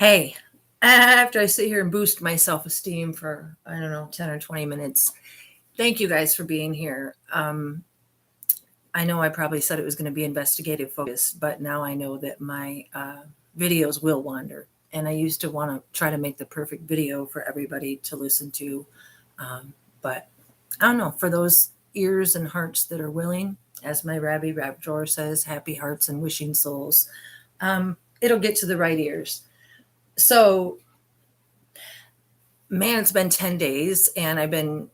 Hey, after I sit here and boost my self-esteem for, I don't know, 10 or 20 minutes, thank you guys for being here. I know I probably said it was going to be investigative focus, but now I know that my videos will wander. And I used to want to try to make the perfect video for everybody to listen to. But I don't know, for those ears and hearts that are willing, as my Rabbi Raptor says, happy hearts and wishing souls, it'll get to the right ears. So, man, it's been 10 days and I've been,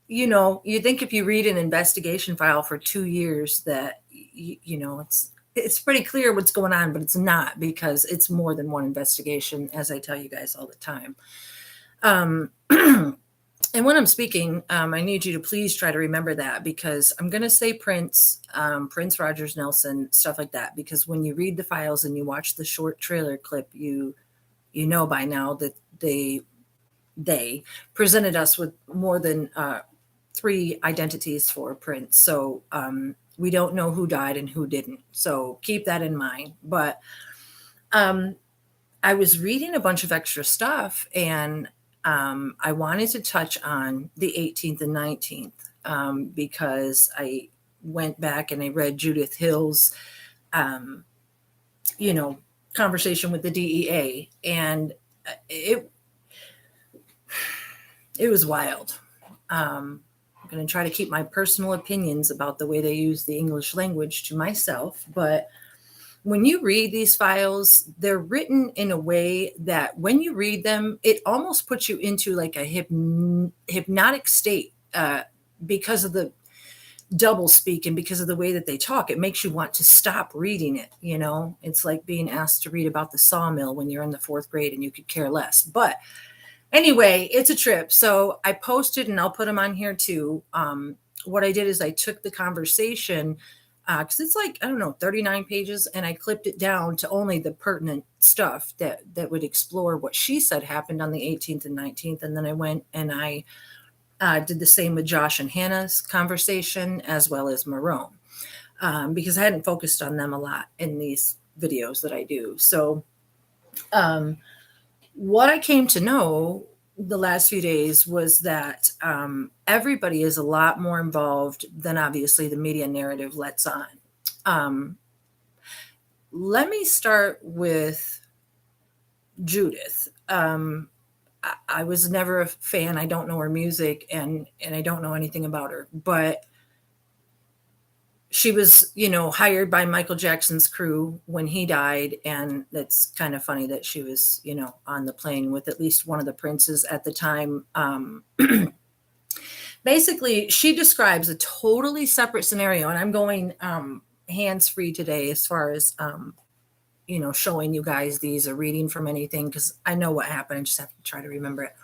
you think if you read an investigation file for 2 years that, it's pretty clear what's going on, but it's not, because it's more than one investigation, as I tell you guys all the time. And when I'm speaking, I need you to please try to remember that, because I'm going to say Prince, Prince Rogers Nelson, stuff like that, because when you read the files and you watch the short trailer clip, you know by now that they presented us with more than 3 identities for Prince. So we don't know who died and who didn't. So keep that in mind. But I was reading a bunch of extra stuff, and I wanted to touch on the 18th and 19th because I went back and I read Judith Hill's, conversation with the DEA, and it was wild. I'm going to try to keep my personal opinions about the way they use the English language to myself, but when you read these files, they're written in a way that when you read them, it almost puts you into like a hypnotic state because of the double speak and because of the way that they talk. It makes you want to stop reading it. It's like being asked to read about the sawmill when you're in the 4th grade and you could care less. But anyway, it's a trip. So I posted, and I'll put them on here too. What I did is I took the conversation, because it's like, I don't know, 39 pages, and I clipped it down to only the pertinent stuff that would explore what she said happened on the 18th and 19th. And then I went and I did the same with Josh and Hannah's conversation, as well as Marone, because I hadn't focused on them a lot in these videos that I do. So what I came to know the last few days was that everybody is a lot more involved than obviously the media narrative lets on. Let me start with Judith. I was never a fan. I don't know her music, and I don't know anything about her, but she was, hired by Michael Jackson's crew when he died. And it's kind of funny that she was, on the plane with at least one of the princes at the time. Basically, she describes a totally separate scenario, and I'm going hands-free today as far as, showing you guys these or reading from anything, because I know what happened. I just have to try to remember it.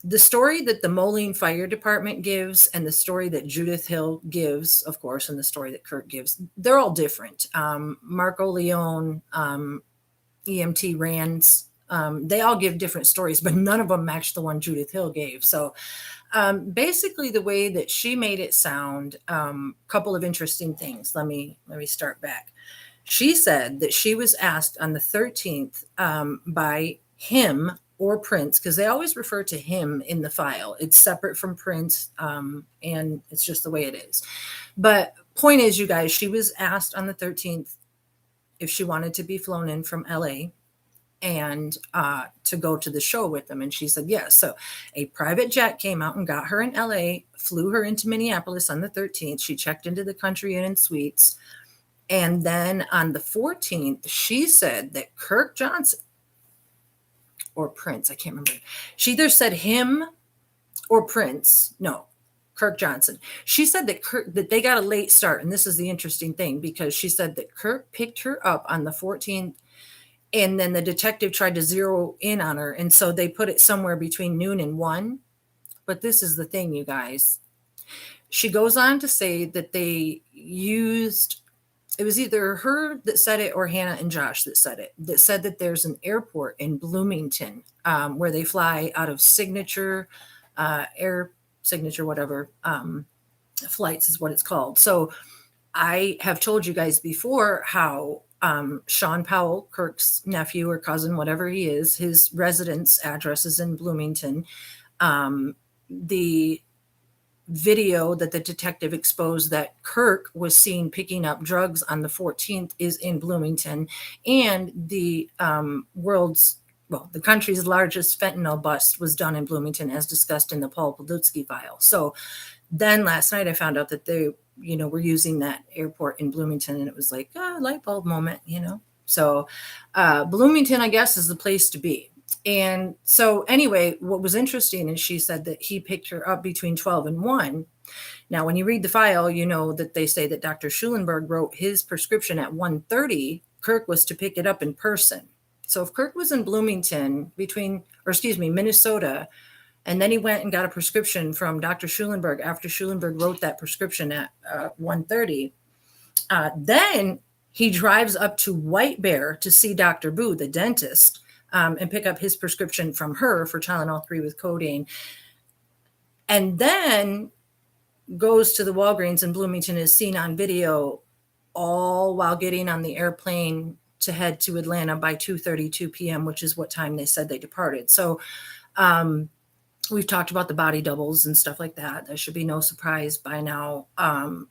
The story that the Moline Fire Department gives, and the story that Judith Hill gives, of course, and the story that Kurt gives, they're all different. Marco Leone, EMT Rands, they all give different stories, but none of them match the one Judith Hill gave. So basically, the way that she made it sound, couple of interesting things. Let me start back. She said that she was asked on the 13th by him or Prince, because they always refer to him in the file. It's separate from Prince, and it's just the way it is. But point is, you guys, she was asked on the 13th if she wanted to be flown in from LA and to go to the show with them. And she said yes. So a private jet came out and got her in LA, flew her into Minneapolis on the 13th. She checked into the Country Inn and Suites. And then on the 14th, she said that Kirk Johnson, or Prince, I can't remember. She either said him or Prince. No, Kirk Johnson. She said that they got a late start. And this is the interesting thing, because she said that Kirk picked her up on the 14th, and then the detective tried to zero in on her. And so they put it somewhere between noon and 1. But this is the thing, you guys. She goes on to say that they used, it was either her that said it or Hannah and Josh that said it, that said that there's an airport in Bloomington where they fly out of Signature, Air Signature, whatever, flights is what it's called. So I have told you guys before how Sean Powell, Kirk's nephew or cousin, whatever he is, his residence address is in Bloomington. The video that the detective exposed that Kirk was seen picking up drugs on the 14th is in Bloomington, and the the country's largest fentanyl bust was done in Bloomington, as discussed in the Paul Podolsky file. So then last night I found out that they, were using that airport in Bloomington, and it was like a light bulb moment, So Bloomington, I guess, is the place to be. And so anyway, what was interesting is she said that he picked her up between 12 and 1. Now, when you read the file, you know that they say that Dr. Schulenberg wrote his prescription at 1:30. Kirk was to pick it up in person. So if Kirk was in Bloomington Minnesota, and then he went and got a prescription from Dr. Schulenberg after Schulenberg wrote that prescription at 1:30, then he drives up to White Bear to see Dr. Boo, the dentist, and pick up his prescription from her for Tylenol 3 with codeine, and then goes to the Walgreens in Bloomington, is seen on video all while getting on the airplane to head to Atlanta by 2:32 p.m., which is what time they said they departed. So we've talked about the body doubles and stuff like that. That should be no surprise by now.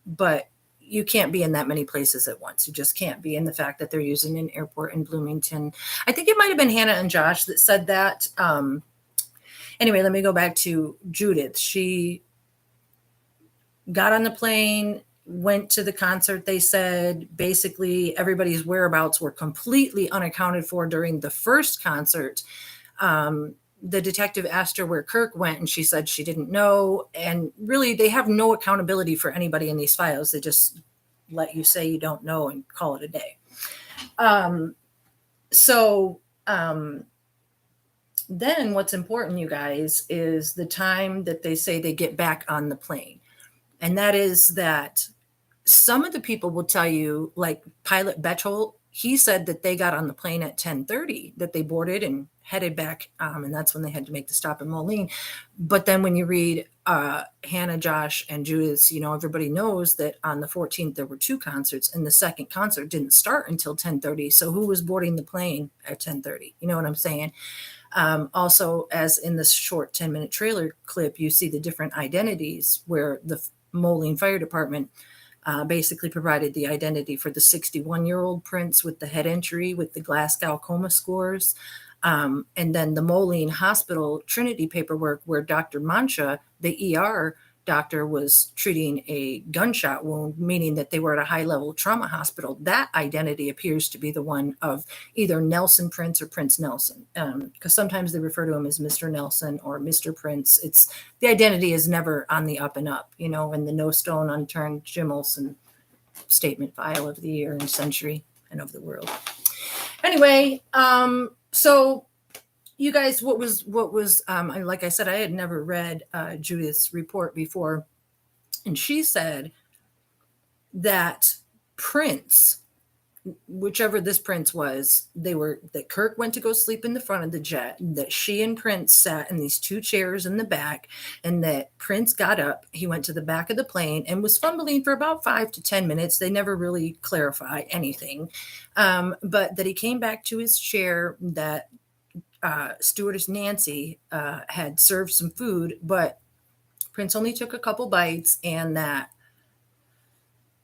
But you can't be in that many places at once. You just can't be. And the fact that they're using an airport in Bloomington, I think it might have been Hannah and Josh that said that. Anyway, let me go back to Judith. She got on the plane, went to the concert. They said basically everybody's whereabouts were completely unaccounted for during the first concert. The detective asked her where Kirk went, and she said she didn't know. And really, they have no accountability for anybody in these files. They just let you say you don't know and call it a day. Then what's important, you guys, is the time that they say they get back on the plane. And that is that some of the people will tell you, like Pilot Betchel, he said that they got on the plane at 10:30, that they boarded and headed back, and that's when they had to make the stop in Moline. But then when you read Hannah, Josh, and Judith, everybody knows that on the 14th there were 2 concerts, and the second concert didn't start until 10:30. So who was boarding the plane at 10:30? You know what I'm saying? Also, as in this short 10-minute trailer clip, you see the different identities where the Moline Fire Department basically provided the identity for the 61-year-old Prince with the head injury with the Glasgow coma scores. And then the Moline Hospital Trinity paperwork where Dr. Mancha, the ER doctor, was treating a gunshot wound, meaning that they were at a high-level trauma hospital. That identity appears to be the one of either Nelson Prince or Prince Nelson, because sometimes they refer to him as Mr. Nelson or Mr. Prince. The identity is never on the up and up, in the no stone unturned Jim Olsen statement file of the year and century and of the world. Anyway, so you guys, what was like I said, I had never read Judith's report before, and she said that Prince, whichever this Prince was, that Kirk went to go sleep in the front of the jet, that she and Prince sat in these 2 chairs in the back, and that Prince got up, he went to the back of the plane and was fumbling for about 5 to 10 minutes. They never really clarify anything, but that he came back to his chair, that stewardess Nancy had served some food, but Prince only took a couple bites, and that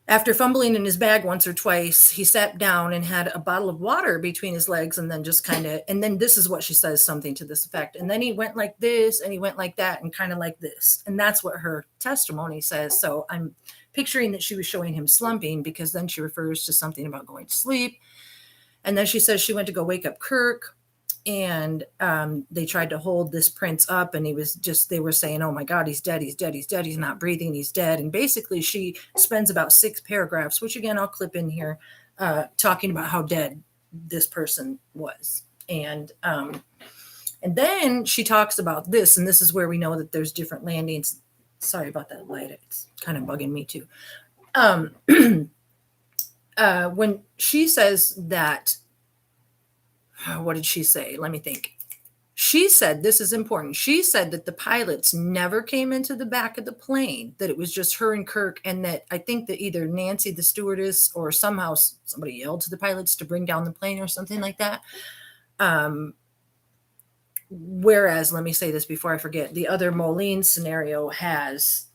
after fumbling in his bag once or twice, he sat down and had a bottle of water between his legs, and then and then this is what she says, something to this effect. And then he went like this, and he went like that, and kind of like this. And that's what her testimony says. So I'm picturing that she was showing him slumping, because then she refers to something about going to sleep. And then she says she went to go wake up Kirk, and they tried to hold this Prince up, and they were saying, oh my God, he's dead, he's dead, he's dead, he's not breathing, he's dead. And basically she spends about 6 paragraphs, which again, I'll clip in here, talking about how dead this person was. And then she talks about this, and this is where we know that there's different landings. Sorry about that light, it's kind of bugging me too. When she says that, what did she say? Let me think. She said, this is important. She said that the pilots never came into the back of the plane, that it was just her and Kirk, and that I think that either Nancy, the stewardess, or somehow somebody yelled to the pilots to bring down the plane or something like that. Whereas, let me say this before I forget, the other Moline scenario has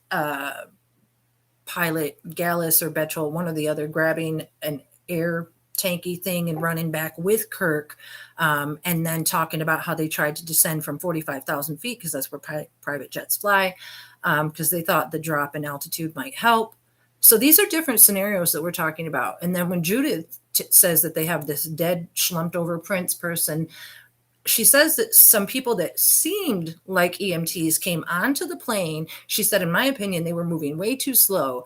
pilot Gallus or Betchel, one or the other, grabbing an air tanky thing and running back with Kirk, and then talking about how they tried to descend from 45,000 feet because that's where private jets fly, because they thought the drop in altitude might help. So these are different scenarios that we're talking about. And then when Judith says that they have this dead, slumped over Prince person, she says that some people that seemed like EMTs came onto the plane. She said, in my opinion, they were moving way too slow.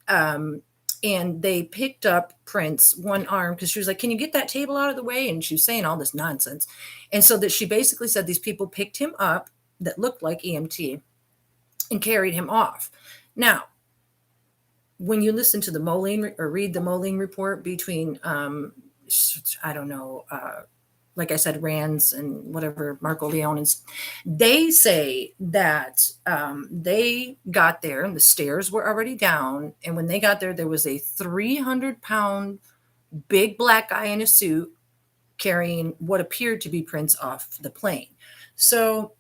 And they picked up Prince one arm because she was like, can you get that table out of the way? And she was saying all this nonsense. And so that she basically said these people picked him up that looked like EMT and carried him off. Now, when you listen to the Moline or read the Moline report between, I don't know, like I said, Rands and whatever, Marco Leone, they say that they got there and the stairs were already down. And when they got there, there was a 300-pound big black guy in a suit carrying what appeared to be Prince off the plane. So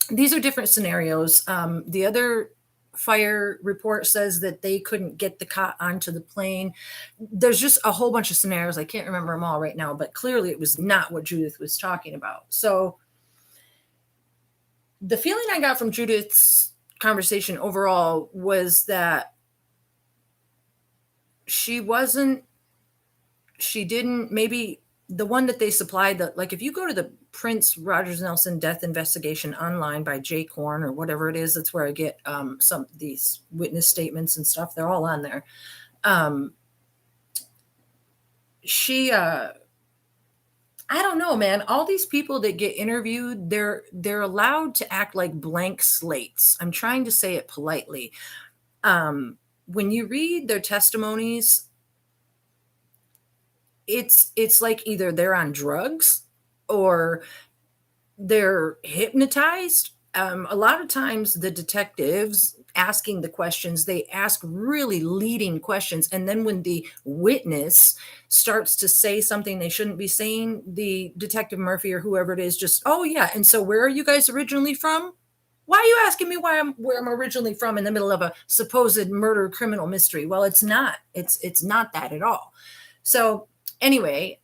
these are different scenarios. The other fire report says that they couldn't get the cot onto the plane. There's just a whole bunch of scenarios. I can't remember them all right now, but clearly it was not what Judith was talking about. So the feeling I got from Judith's conversation overall was that maybe the one that they supplied, that, like, if you go to the Prince Rogers Nelson death investigation online by Jay Korn or whatever it is, that's where I get some of these witness statements and stuff. They're all on there. I don't know, man. All these people that get interviewed, they're allowed to act like blank slates. I'm trying to say it politely. When you read their testimonies, it's like either they're on drugs or they're hypnotized. A lot of times the detectives asking the questions, they ask really leading questions. And then when the witness starts to say something they shouldn't be saying, the Detective Murphy or whoever it is just, oh yeah, and so where are you guys originally from? Why are you asking me where I'm originally from in the middle of a supposed murder criminal mystery? Well, it's not. It's not that at all. So anyway,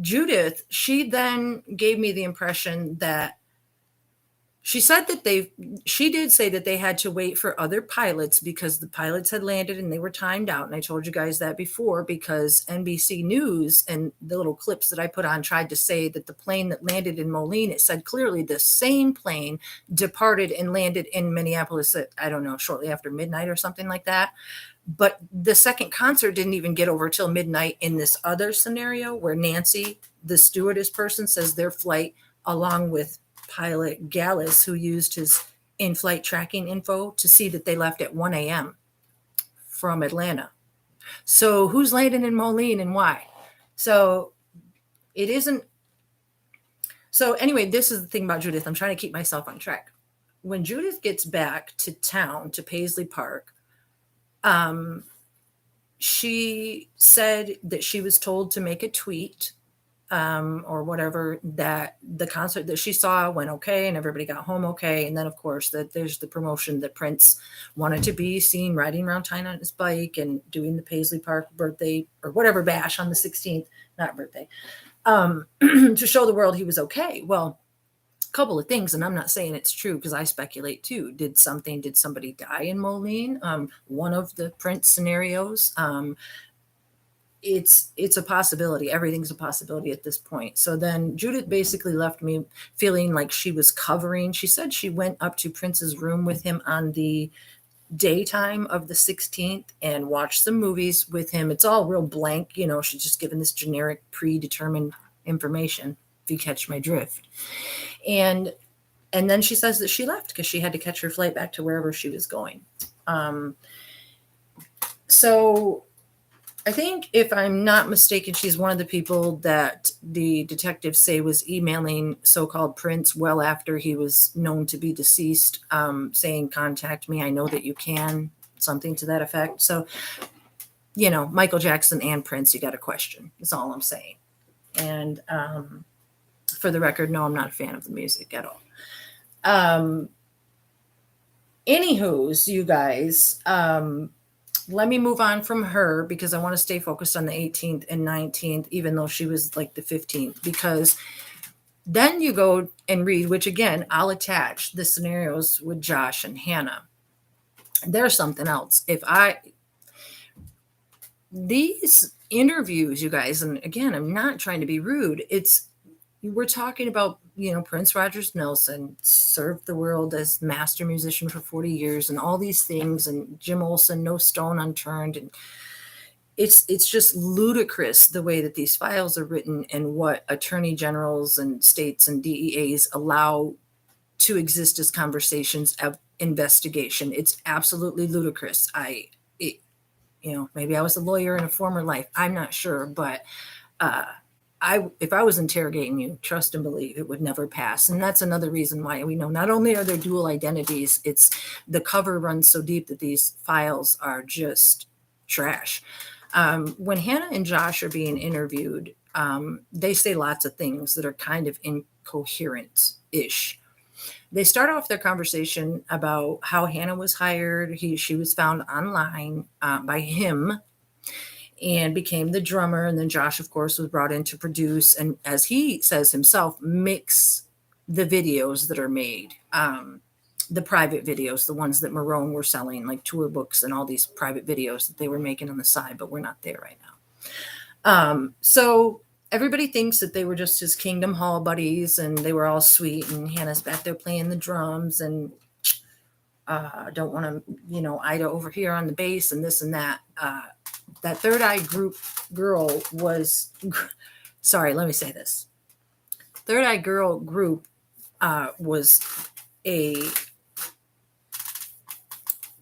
Judith, she then gave me the impression that she said that she did say that they had to wait for other pilots because the pilots had landed and they were timed out. And I told you guys that before, because NBC News and the little clips that I put on tried to say that the plane that landed in Moline, it said clearly the same plane departed and landed in Minneapolis at, I don't know, shortly after midnight or something like that. But the second concert didn't even get over till midnight in this other scenario where Nancy, the stewardess person, says their flight, along with pilot Gallus, who used his in-flight tracking info to see that they left at 1 a.m. from Atlanta. So who's landing in Moline and why? So it isn't. So anyway, this is the thing about Judith. I'm trying to keep myself on track. When Judith gets back to town, to Paisley Park, she said that she was told to make a tweet or whatever, that the concert that she saw went okay and everybody got home okay. And then, of course, that there's the promotion that Prince wanted to be seen riding around town on his bike and doing the Paisley Park birthday or whatever bash on the 16th, not birthday, to show the world he was okay. Well, a couple of things, and I'm not saying it's true because I speculate too. Did somebody die in Moline? One of the Prince scenarios. It's a possibility. Everything's a possibility at this point. So then Judith basically left me feeling like she was covering. She said she went up to Prince's room with him on the daytime of the 16th and watched some movies with him. It's all real blank. She's just given this generic predetermined information, if you catch my drift. And then she says that she left because she had to catch her flight back to wherever she was going. So I think, if I'm not mistaken, she's one of the people that the detectives say was emailing so-called Prince well after he was known to be deceased, saying, "Contact me. I know that you can," something to that effect. So, Michael Jackson and Prince, you got a question. That's all I'm saying. And for the record, no, I'm not a fan of the music at all. Anywho's, you guys, let me move on from her because I want to stay focused on the 18th and 19th, even though she was like the 15th, because then you go and read, which again, I'll attach the scenarios with Josh and Hannah. There's something else. These interviews, you guys, and again, I'm not trying to be rude. We're talking about, Prince Rogers Nelson served the world as master musician for 40 years and all these things, and Jim Olsen, no stone unturned. And it's just ludicrous the way that these files are written and what attorney generals and states and DEAs allow to exist as conversations of investigation. It's absolutely ludicrous. Maybe I was a lawyer in a former life. I'm not sure, but if I was interrogating you, trust and believe it would never pass. And that's another reason why we know not only are there dual identities, it's the cover runs so deep that these files are just trash. When Hannah and Josh are being interviewed, they say lots of things that are kind of incoherent-ish. They start off their conversation about how Hannah was hired. She was found online by him and became the drummer. And then Josh, of course, was brought in to produce and, as he says himself, mix the videos that are made, the private videos, the ones that Marone were selling, like tour books and all these private videos that they were making on the side, but we're not there right now. So everybody thinks that they were just his Kingdom Hall buddies and they were all sweet, and Hannah's back there playing the drums and don't want to, Ida over here on the bass and this and that. That Third Eye Group girl was, sorry, let me say this. Third Eye Girl group was I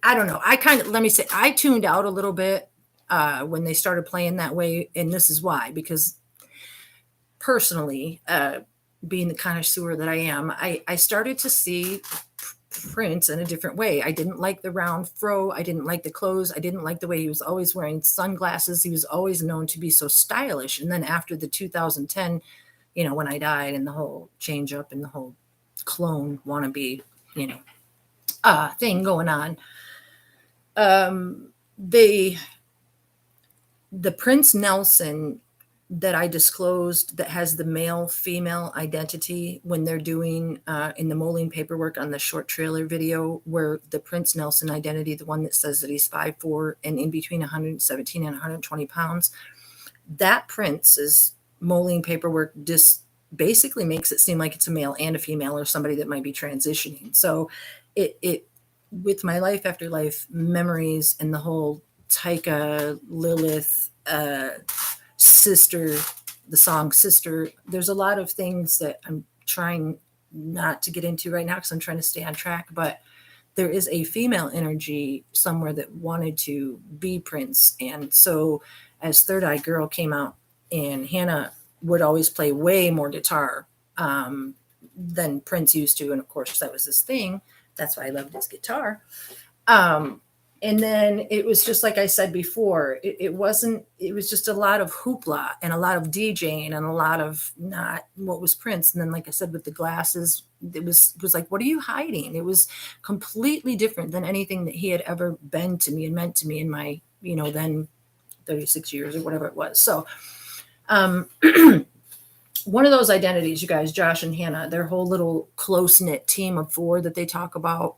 don't know. I tuned out a little bit when they started playing that way. And this is why, because personally, being the connoisseur that I am, I started to see Prince in a different way. I didn't like the round fro. I didn't like the clothes. I didn't like the way he was always wearing sunglasses. He was always known to be so stylish. And then after the 2010, when I died and the whole change up and the whole clone wannabe, thing going on, the Prince Nelson that I disclosed that has the male-female identity when they're doing in the Moline paperwork on the short trailer video, where the Prince Nelson identity, the one that says that he's 5'4" and in between 117 and 120 pounds, that Prince's Moline paperwork basically makes it seem like it's a male and a female or somebody that might be transitioning. So it with my life after life memories and the whole Taika Lilith Sister, the song Sister, there's a lot of things that I'm trying not to get into right now because I'm trying to stay on track, but there is a female energy somewhere that wanted to be Prince. And so as Third Eye Girl came out, and Hannah would always play way more guitar than Prince used to, and of course that was his thing. That's why I loved his guitar. And then it was just like I said before, it was just a lot of hoopla and a lot of DJing and a lot of not what was Prince. And then, like I said, with the glasses, it was like, what are you hiding? It was completely different than anything that he had ever been to me and meant to me in my, then 36 years or whatever it was. So one of those identities, you guys, Josh and Hannah, their whole little close-knit team of 4 that they talk about,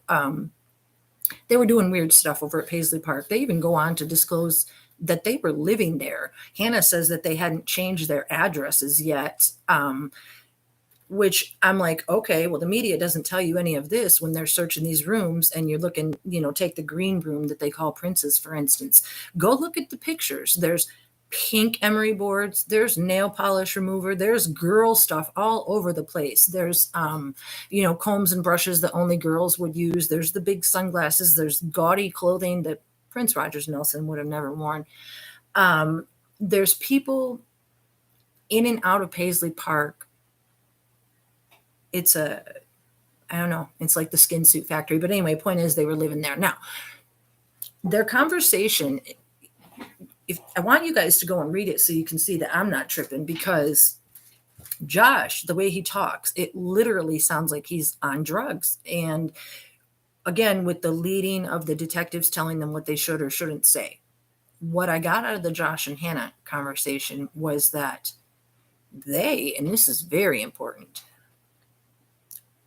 they were doing weird stuff over at Paisley Park. They even go on to disclose that they were living there. Hannah says that they hadn't changed their addresses yet, which I'm like, okay, well, the media doesn't tell you any of this when they're searching these rooms and you're looking, take the green room that they call Prince's, for instance. Go look at the pictures. There's pink emery boards, there's nail polish remover, there's girl stuff all over the place. There's combs and brushes that only girls would use. There's the big sunglasses, there's gaudy clothing that Prince Rogers Nelson would have never worn. There's people in and out of Paisley Park. I don't know, it's like the skin suit factory. But anyway, point is they were living there. Now, their conversation, if I want you guys to go and read it so you can see that I'm not tripping, because Josh, the way he talks, it literally sounds like he's on drugs. And again, with the leading of the detectives telling them what they should or shouldn't say. What I got out of the Josh and Hannah conversation was that they, and this is very important,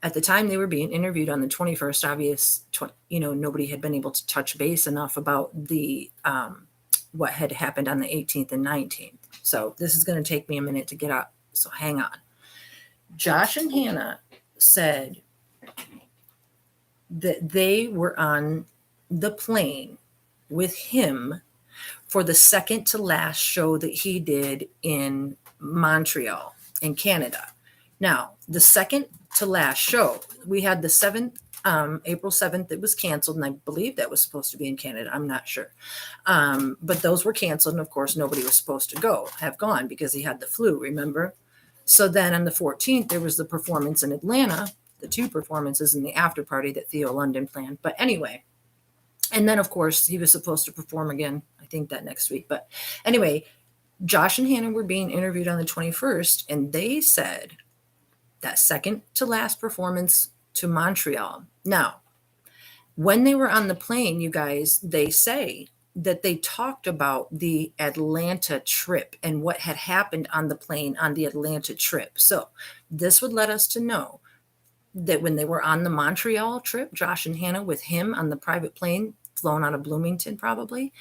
at the time they were being interviewed on the 21st, nobody had been able to touch base enough about the what had happened on the 18th and 19th. So this is going to take me a minute to get up. So hang on. Josh and Hannah said that they were on the plane with him for the second to last show that he did in Montreal in Canada. Now, the second to last show, we had the 7th, April 7th, it was canceled, and I believe that was supposed to be in Canada. I'm not sure. But those were canceled, and of course, nobody was supposed to have gone because he had the flu, remember? So then on the 14th, there was the performance in Atlanta, the 2 performances in the after party that Theo London planned. But anyway, and then, of course, he was supposed to perform again, I think that next week. But anyway, Josh and Hannah were being interviewed on the 21st, and they said that second to last performance to Montreal. Now, when they were on the plane, you guys, they say that they talked about the Atlanta trip and what had happened on the plane on the Atlanta trip. So this would let us to know that when they were on the Montreal trip, Josh and Hannah with him on the private plane flown out of Bloomington probably,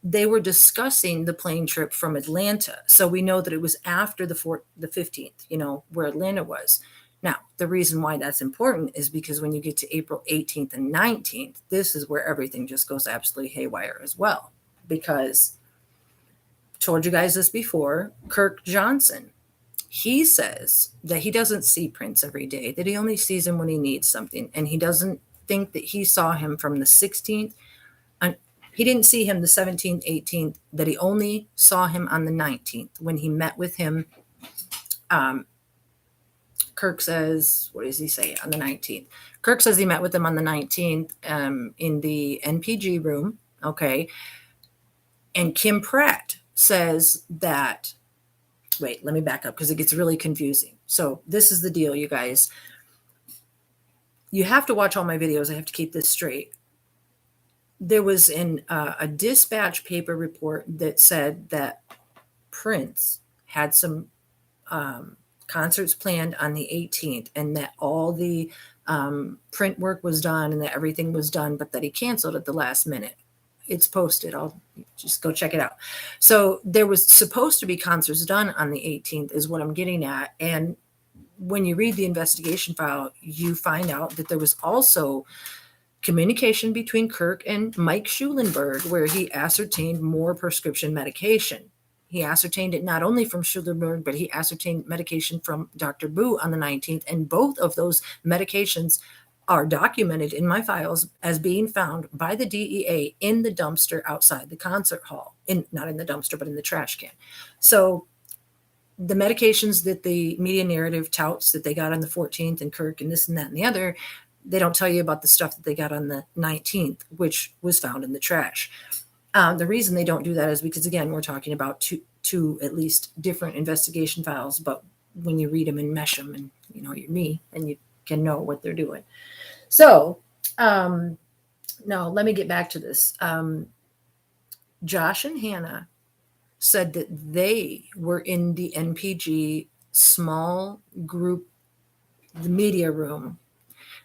they were discussing the plane trip from Atlanta. So we know that it was after the 15th, where Atlanta was. Now, the reason why that's important is because when you get to April 18th and 19th, this is where everything just goes absolutely haywire as well. Because, told you guys this before, Kirk Johnson, he says that he doesn't see Prince every day, that he only sees him when he needs something. And he doesn't think that he saw him from the 16th. He didn't see him the 17th, 18th, that he only saw him on the 19th when he met with him. Kirk says, what does he say on the 19th? Kirk says he met with him on the 19th in the NPG room. Okay. And Kim Pratt says that, wait, let me back up because it gets really confusing. So this is the deal, you guys. You have to watch all my videos. I have to keep this straight. There was a dispatch paper report that said that Prince had some concerts planned on the 18th and that all the print work was done and that everything was done, but that he canceled at the last minute. It's posted. I'll just go check it out. So there was supposed to be concerts done on the 18th is what I'm getting at. And when you read the investigation file, you find out that there was also communication between Kirk and Mike Schulenberg, where he ascertained more prescription medication. He ascertained it not only from Schulenberg, but he ascertained medication from Dr. Boo on the 19th. And both of those medications are documented in my files as being found by the DEA in the dumpster outside the concert hall. Not in the dumpster, but in the trash can. So the medications that the media narrative touts that they got on the 14th and Kirk and this and that and the other, they don't tell you about the stuff that they got on the 19th, which was found in the trash. The reason they don't do that is because, again, we're talking about two at least different investigation files, but when you read them and mesh them and, you're me and you can know what they're doing. So now let me get back to this. Josh and Hannah said that they were in the NPG small group, the media room.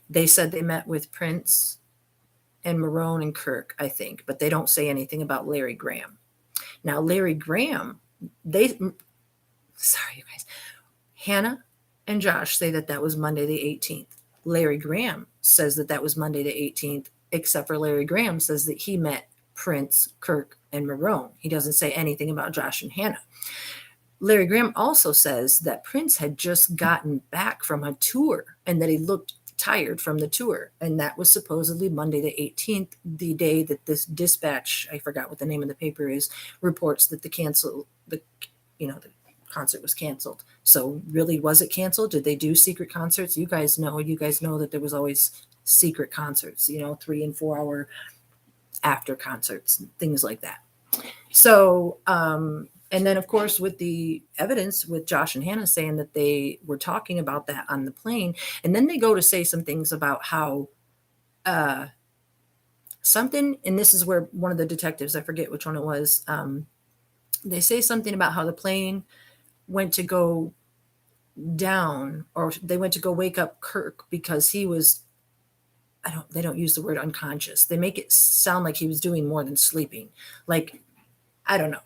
They said they met with Prince and Marone and Kirk, I think, but they don't say anything about Larry Graham. Now, Larry Graham, sorry, you guys, Hannah and Josh say that was Monday the 18th. Larry Graham says that was Monday the 18th, except for Larry Graham says that he met Prince, Kirk, and Marone. He doesn't say anything about Josh and Hannah. Larry Graham also says that Prince had just gotten back from a tour and that he looked tired from the tour. And that was supposedly Monday the 18th, the day that this dispatch, I forgot what the name of the paper is, reports that the concert was canceled. So really, was it canceled? Did they do secret concerts? You guys know that there was always secret concerts, 3 and 4 hour after concerts, things like that. So, and then of course, with the evidence with Josh and Hannah saying that they were talking about that on the plane, and then they go to say some things about how something, and this is where one of the detectives, I forget which one it was, they say something about how the plane went to go down, or they went to go wake up Kirk because he was, they don't use the word unconscious. They make it sound like he was doing more than sleeping. Like, I don't know.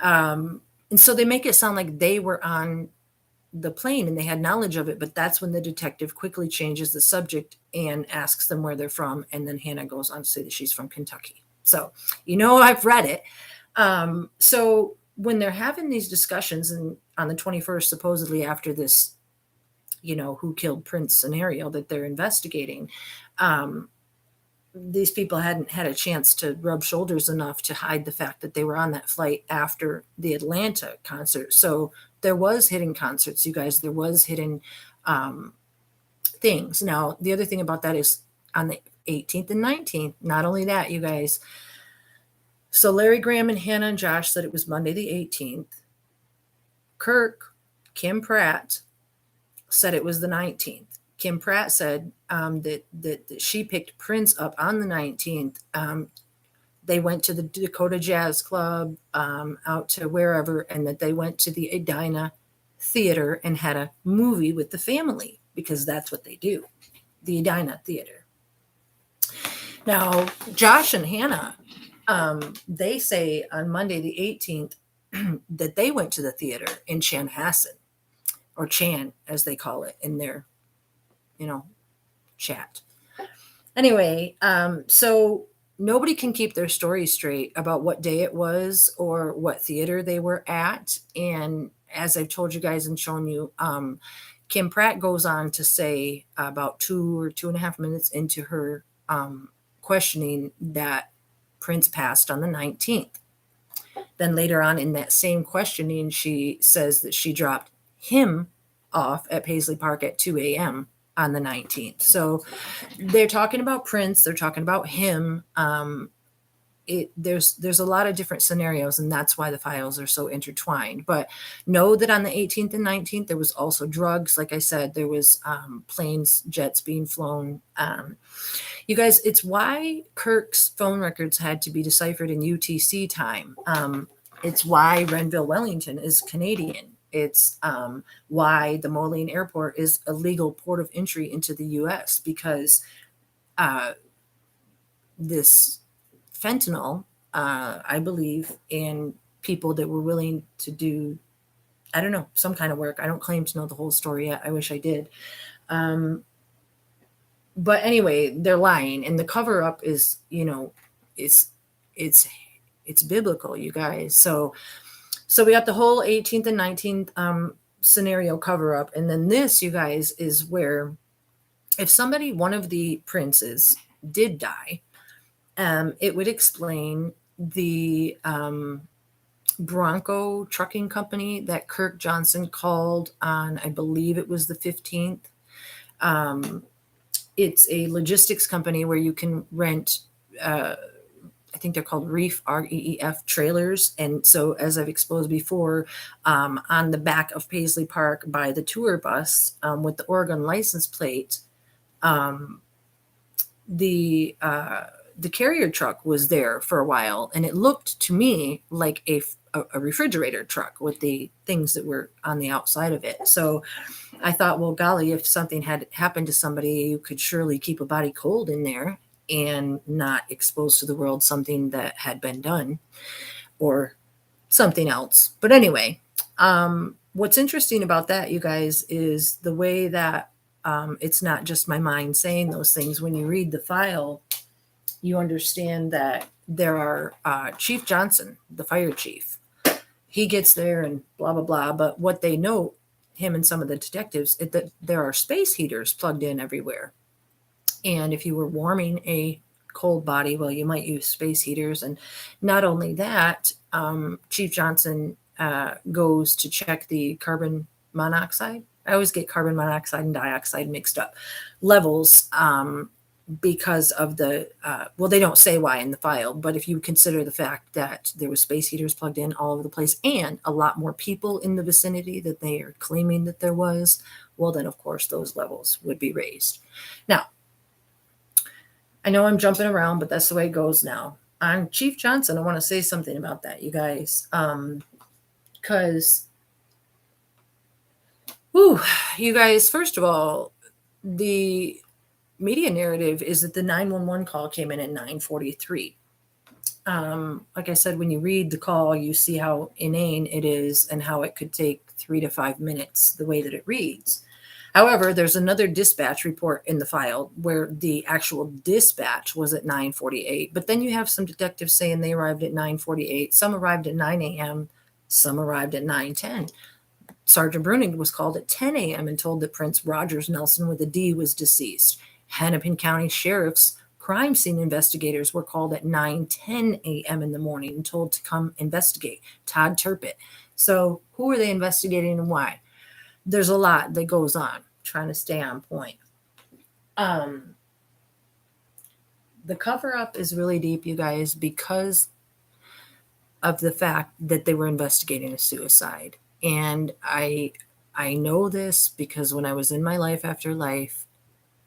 And so they make it sound like they were on the plane and they had knowledge of it, but that's when the detective quickly changes the subject and asks them where they're from. And then Hannah goes on to say that she's from Kentucky. So, I've read it. So when they're having these discussions and on the 21st, supposedly after this, who killed Prince scenario that they're investigating, these people hadn't had a chance to rub shoulders enough to hide the fact that they were on that flight after the Atlanta concert. So there was hidden concerts, you guys. There was hidden things. Now, the other thing about that is on the 18th and 19th, not only that, you guys. So Larry Graham and Hannah and Josh said it was Monday the 18th. Kirk, Kim Pratt said it was the 19th. Kim Pratt said that she picked Prince up on the 19th. They went to the Dakota Jazz Club, out to wherever, and that they went to the Edina Theater and had a movie with the family, because that's what they do, the Edina Theater. Now, Josh and Hannah, they say on Monday the 18th that they went to the theater in Chanhassen, or Chan, as they call it in their, chat. Anyway, so nobody can keep their story straight about what day it was or what theater they were at. And as I've told you guys and shown you, Kim Pratt goes on to say about 2 or 2.5 minutes into her questioning that Prince passed on the 19th. Then later on in that same questioning, she says that she dropped him off at Paisley Park at 2 a.m. on the 19th. So they're talking about Prince. They're talking about him. There's a lot of different scenarios, and that's why the files are so intertwined. But know that on the 18th and 19th, there was also drugs. Like I said, there was planes, jets being flown. You guys, it's why Kirk's phone records had to be deciphered in UTC time. It's why Renville, Wellington is Canadian. It's why the Moline Airport is a legal port of entry into the U.S. because this fentanyl, I believe, in people that were willing to do, I don't know, some kind of work. I don't claim to know the whole story yet. I wish I did. But anyway, they're lying, and the cover up is, it's biblical, you guys. So we got the whole 18th and 19th scenario cover up. And then this, you guys, is where if somebody, one of the princes did die, it would explain the Bronco trucking company that Kirk Johnson called on, I believe it was the 15th. It's a logistics company where you can rent, I think they're called Reef, REEF trailers. And so, as I've exposed before, on the back of Paisley Park by the tour bus with the Oregon license plate, the carrier truck was there for a while, and it looked to me like a refrigerator truck with the things that were on the outside of it. So I thought, well, golly, if something had happened to somebody, you could surely keep a body cold in there and not expose to the world something that had been done or something else. But anyway, what's interesting about that, you guys, is the way that it's not just my mind saying those things. When you read the file, you understand that there are Chief Johnson, the fire chief. He gets there and blah, blah, blah. But what they note, him and some of the detectives, that there are space heaters plugged in everywhere. And if you were warming a cold body, well, you might use space heaters. And not only that, Chief Johnson goes to check the carbon monoxide. I always get carbon monoxide and dioxide mixed up levels, because of the, well, they don't say why in the file, but if you consider the fact that there was space heaters plugged in all over the place and a lot more people in the vicinity that they are claiming that there was, well, then of course those levels would be raised. Now, I know I'm jumping around, but that's the way it goes now. On Chief Johnson, I want to say something about that, you guys, because, you guys, first of all, the media narrative is that the 911 call came in at 9:43. Like I said, when you read the call, you see how inane it is and how it could take 3 to 5 minutes the way that it reads. However, there's another dispatch report in the file where the actual dispatch was at 9:48, but then you have some detectives saying they arrived at 9:48, some arrived at 9 a.m., some arrived at 9:10. Sergeant Bruning was called at 10 a.m. and told that Prince Rogers Nelson with a D was deceased. Hennepin County Sheriff's crime scene investigators were called at 9:10 a.m. in the morning and told to come investigate. Todd Turpett. So who are they investigating and why? There's a lot that goes on, trying to stay on point. The cover-up is really deep, you guys, because of the fact that they were investigating a suicide. And I know this because when I was in my Life After Life,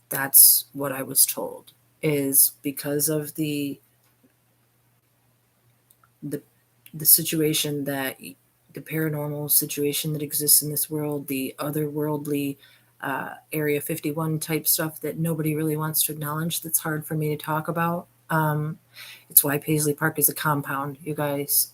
that's what I was told, is because of the situation, that the paranormal situation that exists in this world, the otherworldly Area 51 type stuff that nobody really wants to acknowledge, that's hard for me to talk about. It's why Paisley Park is a compound, you guys.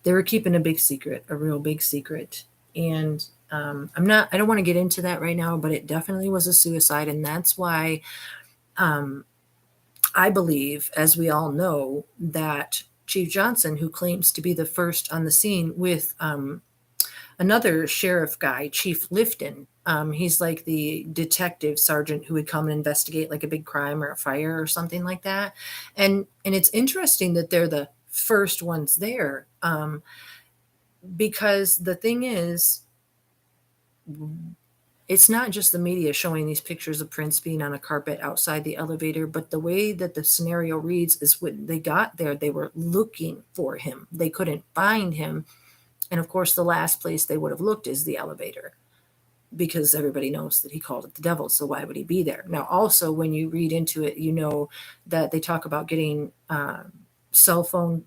They were keeping a big secret, a real big secret. And I don't want to get into that right now, but it definitely was a suicide. And that's why I believe, as we all know, that Chief Johnson, who claims to be the first on the scene with another sheriff guy, Chief Lifton, he's like the detective sergeant who would come and investigate like a big crime or a fire or something like that. And it's interesting that they're the first ones there, because the thing is, it's not just the media showing these pictures of Prince being on a carpet outside the elevator, but the way that the scenario reads is when they got there, they were looking for him. They couldn't find him. And of course, the last place they would have looked is the elevator, because everybody knows that he called it the devil. So why would he be there? Now, also, when you read into it, you know that they talk about getting cell phone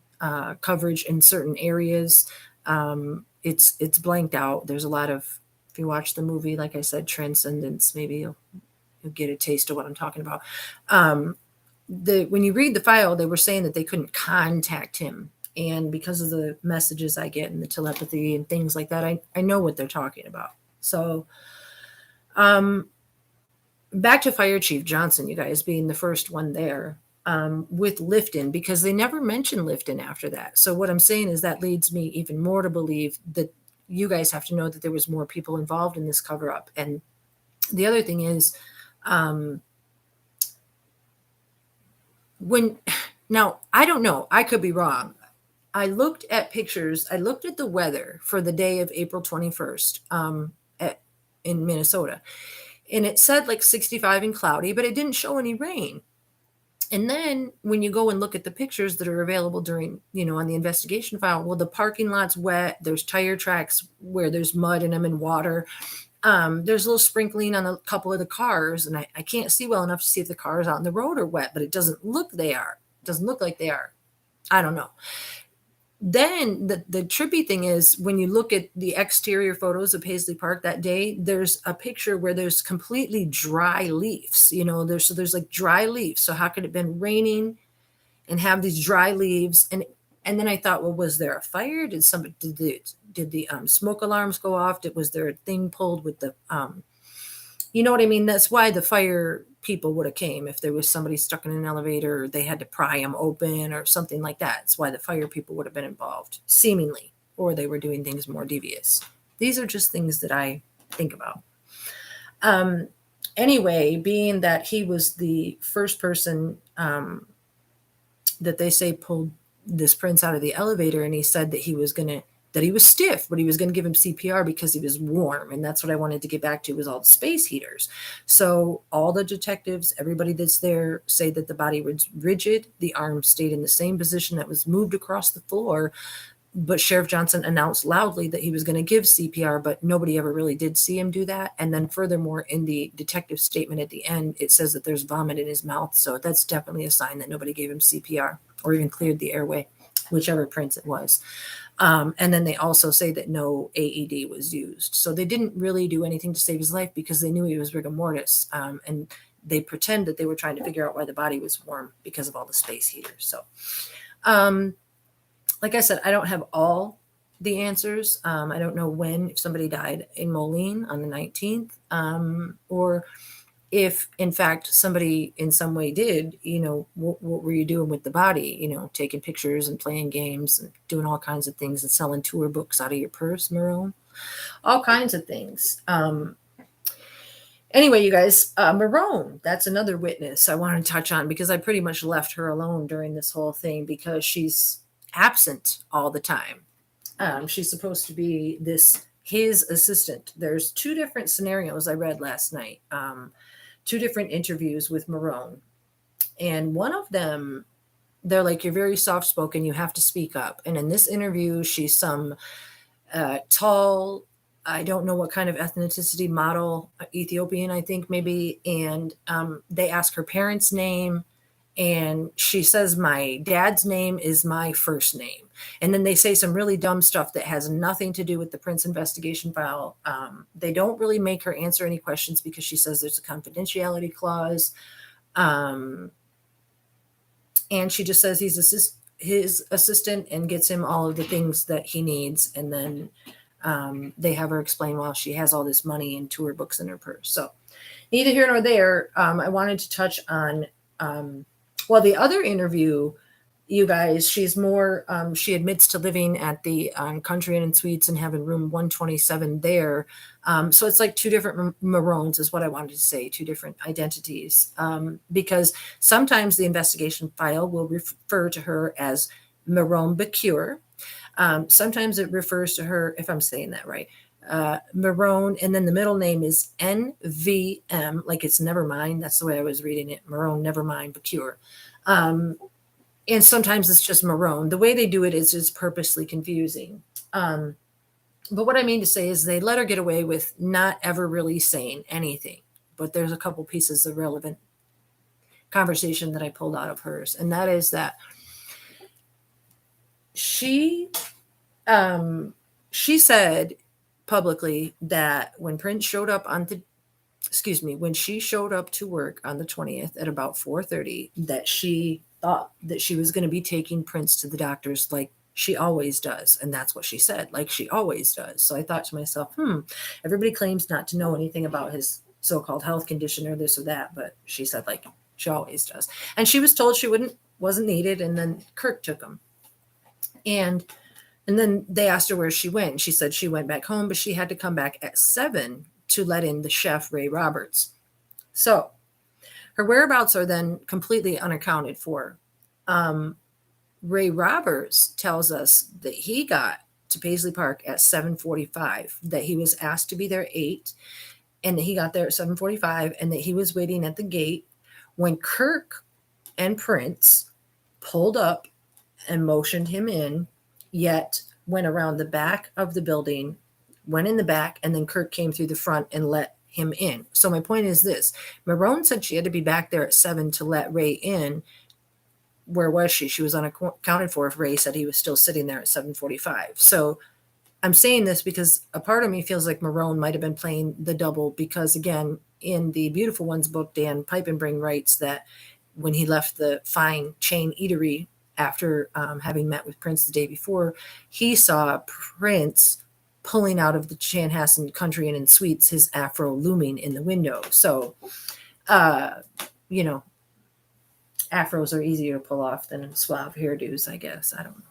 coverage in certain areas. It's blanked out. There's a lot of, if you watch the movie, like I said, Transcendence, maybe you'll get a taste of what I'm talking about. When you read the file, they were saying that they couldn't contact him. And because of the messages I get and the telepathy and things like that, I know what they're talking about. So back to Fire Chief Johnson, you guys, being the first one there with Lifton, because they never mentioned Lifton after that. So what I'm saying is that leads me even more to believe that you guys have to know that there was more people involved in this cover up. And the other thing is, now I don't know, I could be wrong. I looked at pictures. I looked at the weather for the day of April 21st in Minnesota, and it said like 65 and cloudy, but it didn't show any rain. And then when you go and look at the pictures that are available during, on the investigation file, well, the parking lot's wet. There's tire tracks where there's mud in them and water. There's a little sprinkling on a couple of the cars, and I can't see well enough to see if the cars out on the road are wet, but it doesn't look they are. It doesn't look like they are. I don't know. Then the trippy thing is, when you look at the exterior photos of Paisley Park that day, there's a picture where there's completely dry leaves, there's like dry leaves. So how could it have been raining and have these dry leaves? And then I thought, well, was there a fire? Did the smoke alarms go off? Was there a thing pulled with the, you know what I mean? That's why the fire people would have came. If there was somebody stuck in an elevator, or they had to pry them open or something like that. It's why the fire people would have been involved, seemingly, or they were doing things more devious. These are just things that I think about. Anyway, being that he was the first person that they say pulled this prince out of the elevator, and he said that he was stiff, but he was going to give him CPR because he was warm. And that's what I wanted to get back to, was all the space heaters. So all the detectives, everybody that's there, say that the body was rigid. The arm stayed in the same position that was moved across the floor. But Sheriff Johnson announced loudly that he was going to give CPR, but nobody ever really did see him do that. And then furthermore, in the detective statement at the end, it says that there's vomit in his mouth. So that's definitely a sign that nobody gave him CPR or even cleared the airway, whichever prince it was. And then they also say that no AED was used. So they didn't really do anything to save his life because they knew he was rigor mortis. And they pretend that they were trying to figure out why the body was warm because of all the space heaters. So, like I said, I don't have all the answers. I don't know if somebody died in Moline on the 19th, or if in fact somebody in some way did, what were you doing with the body? Taking pictures and playing games and doing all kinds of things and selling tour books out of your purse, Marone, all kinds of things. Anyway, you guys, Marone, that's another witness I want to touch on because I pretty much left her alone during this whole thing because she's absent all the time. She's supposed to be his assistant. There's two different scenarios I read last night, two different interviews with Marone. And one of them, they're like, you're very soft-spoken, you have to speak up. And in this interview, she's some tall, I don't know what kind of ethnicity, model, Ethiopian, I think maybe. And they ask her parents' name. And she says, my dad's name is my first name. And then they say some really dumb stuff that has nothing to do with the Prince investigation file. They don't really make her answer any questions because she says there's a confidentiality clause. And she just says he's his assistant and gets him all of the things that he needs. And then they have her explain, well, she has all this money and tour books in her purse. So neither here nor there. I wanted to touch on... the other interview, you guys, she's more, she admits to living at the Country Inn and Suites and having room 127 there. So it's like two different Marones is what I wanted to say, two different identities. Because sometimes the investigation file will refer to her as Marone Bacure. Sometimes it refers to her, if I'm saying that right, Marone, and then the middle name is NVM, like it's never mind. That's the way I was reading it. Marone, never mind, Bacure. And sometimes it's just Marone. The way they do it is just purposely confusing. But what I mean to say is they let her get away with not ever really saying anything. But there's a couple pieces of relevant conversation that I pulled out of hers. And that is that she said publicly that when Prince showed up when she showed up to work on the 20th at about 4:30, that she thought that she was going to be taking Prince to the doctors like she always does. And that's what she said, like she always does. So I thought to myself, everybody claims not to know anything about his so-called health condition or this or that, but she said like she always does. And she was told she wasn't needed, and then Kirk took him. And then they asked her where she went. She said she went back home, but she had to come back at 7 to let in the chef, Ray Roberts. So her whereabouts are then completely unaccounted for. Ray Roberts tells us that he got to Paisley Park at 7:45, that he was asked to be there 8, and that he got there at 7:45, and that he was waiting at the gate when Kirk and Prince pulled up and motioned him in, yet went around the back of the building, went in the back, and then Kirk came through the front and let him in. So my point is this. Marone said she had to be back there at 7 to let Ray in. Where was she? She was unaccounted for if Ray said he was still sitting there at 7:45. So I'm saying this because a part of me feels like Marone might have been playing the double because, again, in the Beautiful Ones book, Dan Piepenbring writes that when he left the fine chain eatery after having met with Prince the day before, he saw Prince pulling out of the Chanhassen Country Inn and Suites, his afro looming in the window. So, afros are easier to pull off than suave hairdos, I guess. I don't know.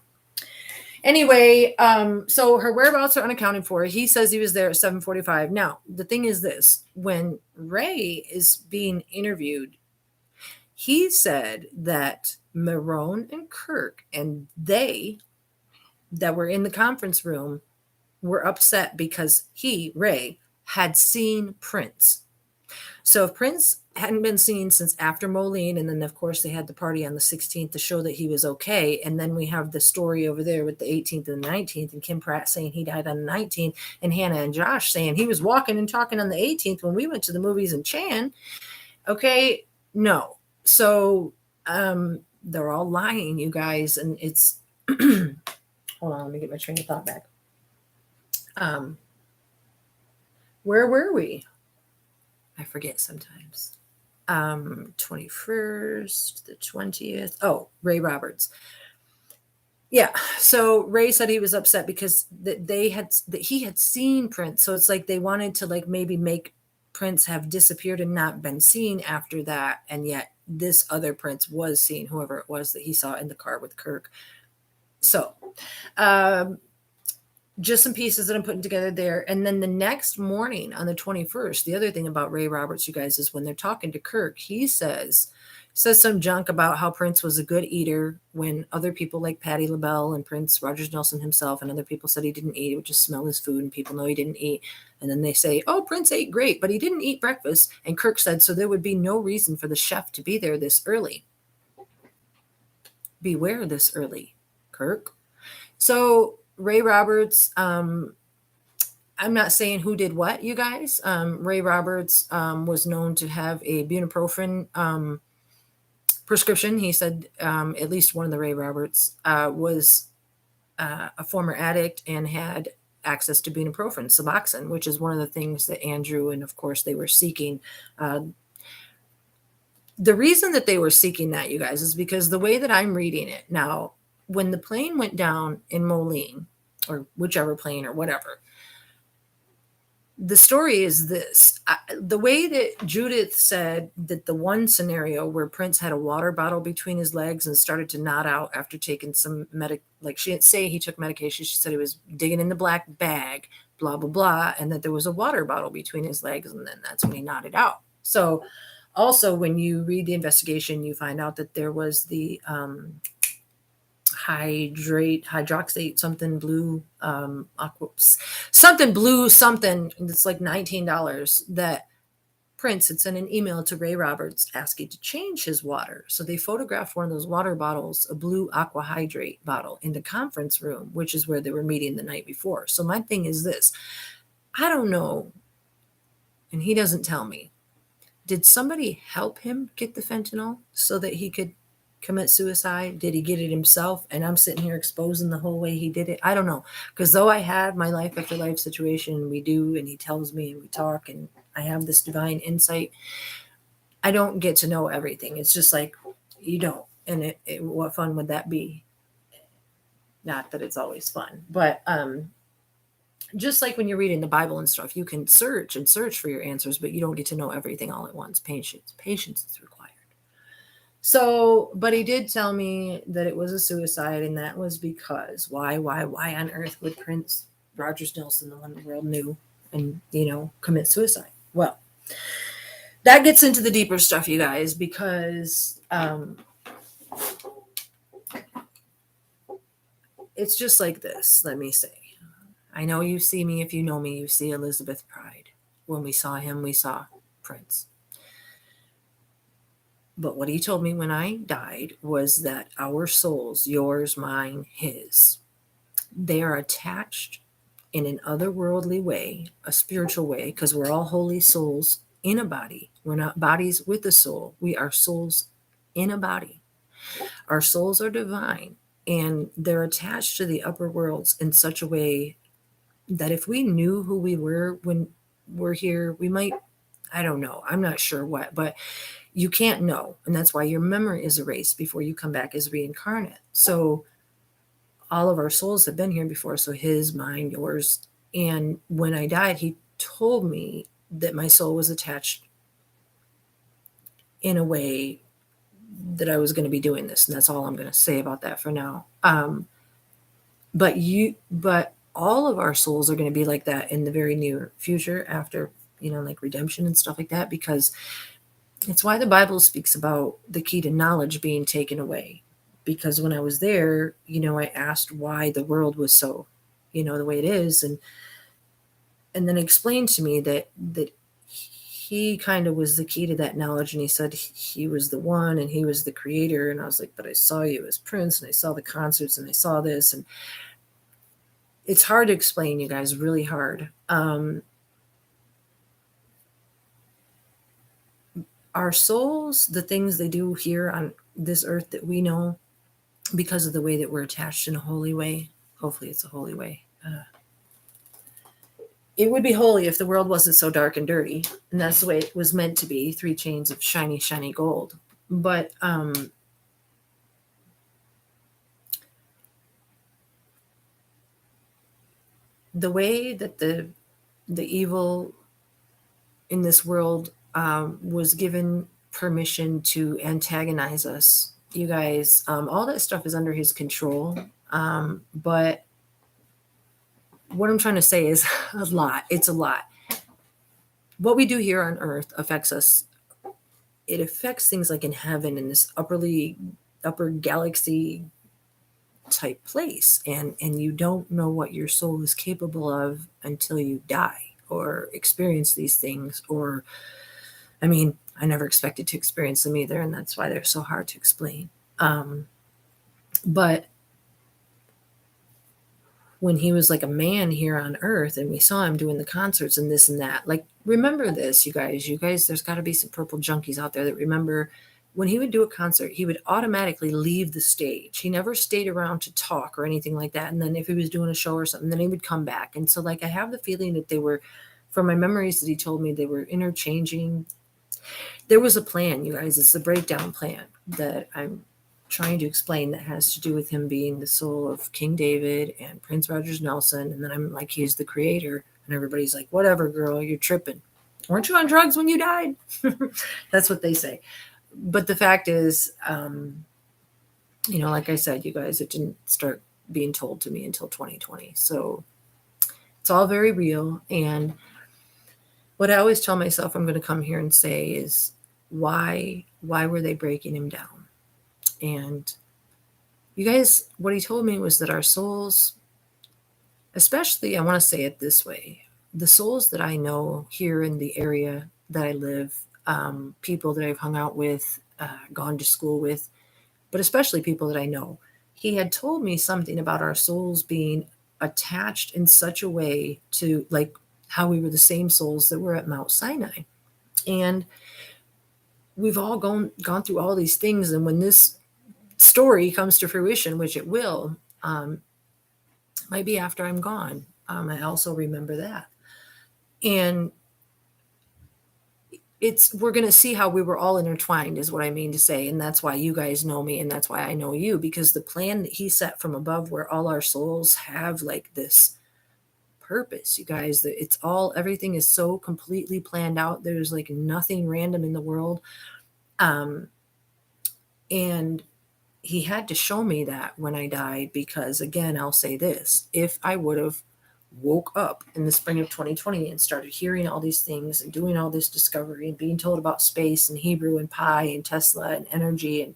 Anyway, so her whereabouts are unaccounted for. He says he was there at 7:45. Now, the thing is this, when Ray is being interviewed, he said that Marone and Kirk and they that were in the conference room were upset because he, Ray, had seen Prince. So if Prince hadn't been seen since after Moline, and then of course they had the party on the 16th to show that he was okay, and then we have the story over there with the 18th and the 19th, and Kim Pratt saying he died on the 19th, and Hannah and Josh saying he was walking and talking on the 18th when we went to the movies in Chan. Okay, no. So they're all lying, you guys, and it's hold on, let me get my train of thought back. Where were we? I forget sometimes. 21st, the 20th. Oh, Ray Roberts. Yeah. So Ray said he was upset because that he had seen Prince. So it's like they wanted to like maybe make Prince have disappeared and not been seen after that. And yet this other Prince was seen, whoever it was that he saw in the car with Kirk. So just some pieces that I'm putting together there. And then the next morning on the 21st, the other thing about Ray Roberts, you guys, is when they're talking to Kirk, he says some junk about how Prince was a good eater when other people like Patti LaBelle and Prince Rogers Nelson himself and other people said he didn't eat. He would just smell his food and people know he didn't eat. And then they say, oh, Prince ate great, but he didn't eat breakfast. And Kirk said, so there would be no reason for the chef to be there this early. Beware this early, Kirk. So Ray Roberts, I'm not saying who did what, you guys. Ray Roberts was known to have a buprenorphine prescription. He said at least one of the Ray Roberts was a former addict and had access to buprenorphine, Suboxone, which is one of the things that Andrew and, of course, they were seeking. The reason that they were seeking that, you guys, is because the way that I'm reading it now, when the plane went down in Moline, or whichever plane or whatever, the story is this. The way that Judith said that the one scenario where Prince had a water bottle between his legs and started to nod out after taking some like she didn't say he took medication. She said he was digging in the black bag, blah, blah, blah, and that there was a water bottle between his legs, and then that's when he nodded out. So also when you read the investigation, you find out that there was the hydroxate something blue something blue something that's like $19 that Prince had sent an email to Ray Roberts asking to change his water. So they photographed one of those water bottles, a blue aqua hydrate bottle, in the conference room, which is where they were meeting the night before. So my thing is this, I don't know, and he doesn't tell me, did somebody help him get the fentanyl so that he could commit suicide? Did he get it himself? And I'm sitting here exposing the whole way he did it. I don't know. Because though I have my life after life situation, we do, and he tells me and we talk, and I have this divine insight, I don't get to know everything. It's just like, you don't. And what fun would that be? Not that it's always fun, but just like when you're reading the Bible and stuff, you can search and search for your answers, but you don't get to know everything all at once. Patience is required. So, but he did tell me that it was a suicide, and that was because why on earth would Prince Rogers Nelson, the one the world knew, and, commit suicide? Well, that gets into the deeper stuff, you guys, because it's just like this. Let me say, I know you see me. If you know me, you see Elizabeth Pride. When we saw him, we saw Prince. But what he told me when I died was that our souls, yours, mine, his, they are attached in an otherworldly way, a spiritual way, because we're all holy souls in a body. We're not bodies with a soul. We are souls in a body. Our souls are divine, and they're attached to the upper worlds in such a way that if we knew who we were when we're here, we might, I don't know, I'm not sure what, but you can't know. And that's why your memory is erased before you come back as reincarnate. So all of our souls have been here before. So his, mine, yours. And when I died, he told me that my soul was attached in a way that I was going to be doing this. And that's all I'm going to say about that for now. But all of our souls are going to be like that in the very near future after, like redemption and stuff like that, because it's why the Bible speaks about the key to knowledge being taken away. Because when I was there, I asked why the world was so, the way it is, and then explained to me that he kind of was the key to that knowledge, and he said he was the one and he was the creator. And I was like, but I saw you as Prince, and I saw the concerts, and I saw this, and it's hard to explain, you guys, really hard. Our souls, the things they do here on this earth that we know, because of the way that we're attached in a holy way, hopefully it's a holy way. It would be holy if the world wasn't so dark and dirty, and that's the way it was meant to be, 3 chains of shiny, shiny gold. But the way that the evil in this world was given permission to antagonize us, you guys, all that stuff is under his control. But what I'm trying to say is a lot. It's a lot. What we do here on earth affects us. It affects things like in heaven, in this upper galaxy type place. And you don't know what your soul is capable of until you die or experience these things. Or, I mean, I never expected to experience them either, and that's why they're so hard to explain. But when he was like a man here on earth and we saw him doing the concerts and this and that, like, remember this, you guys, there's got to be some purple junkies out there that remember when he would do a concert, he would automatically leave the stage. He never stayed around to talk or anything like that. And then if he was doing a show or something, then he would come back. And so, like, I have the feeling that they were, from my memories that he told me, they were interchanging. There was a plan, you guys. It's the breakdown plan that I'm trying to explain, that has to do with him being the soul of King David and Prince Rogers Nelson. And then I'm like, he's the creator. And everybody's like, whatever, girl, you're tripping. Weren't you on drugs when you died? That's what they say. But the fact is, like I said, you guys, it didn't start being told to me until 2020. So it's all very real. And what I always tell myself I'm going to come here and say is, why were they breaking him down? And you guys, what he told me was that our souls, especially, I want to say it this way, the souls that I know here in the area that I live, people that I've hung out with, gone to school with, but especially people that I know, he had told me something about our souls being attached in such a way to, like, how we were the same souls that were at Mount Sinai. And we've all gone through all these things. And when this story comes to fruition, which it will, might be after I'm gone. I also remember that. And we're going to see how we were all intertwined, is what I mean to say. And that's why you guys know me, and that's why I know you, because the plan that he set from above, where all our souls have like this purpose, you guys, that it's all, everything is so completely planned out. There's like nothing random in the world. And he had to show me that when I died, because again, I'll say this, if I would have woke up in the spring of 2020 and started hearing all these things and doing all this discovery and being told about space and Hebrew and pi and Tesla and energy, and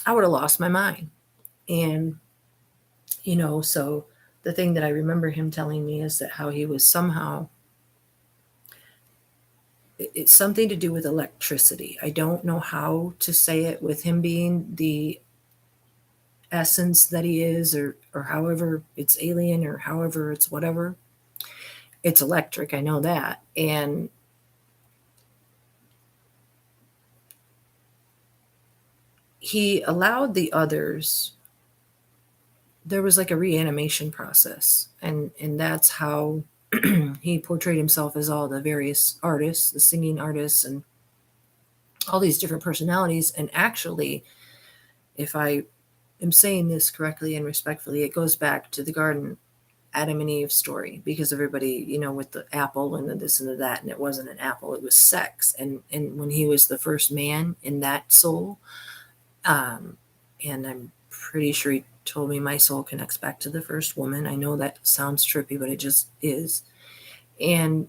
I would have lost my mind. And, so the thing that I remember him telling me is that how he was somehow, it's something to do with electricity. I don't know how to say it, with him being the essence that he is, or however it's alien, or however it's whatever. It's electric, I know that. And he allowed the others, there was like a reanimation process, and that's how he portrayed himself as all the various artists, the singing artists, and all these different personalities. And actually, if I am saying this correctly and respectfully, it goes back to the garden, Adam and Eve story, because everybody, with the apple and the this and the that, and it wasn't an apple, it was sex. And when he was the first man in that soul, and I'm pretty sure he told me my soul connects back to the first woman. I know that sounds trippy, but it just is. And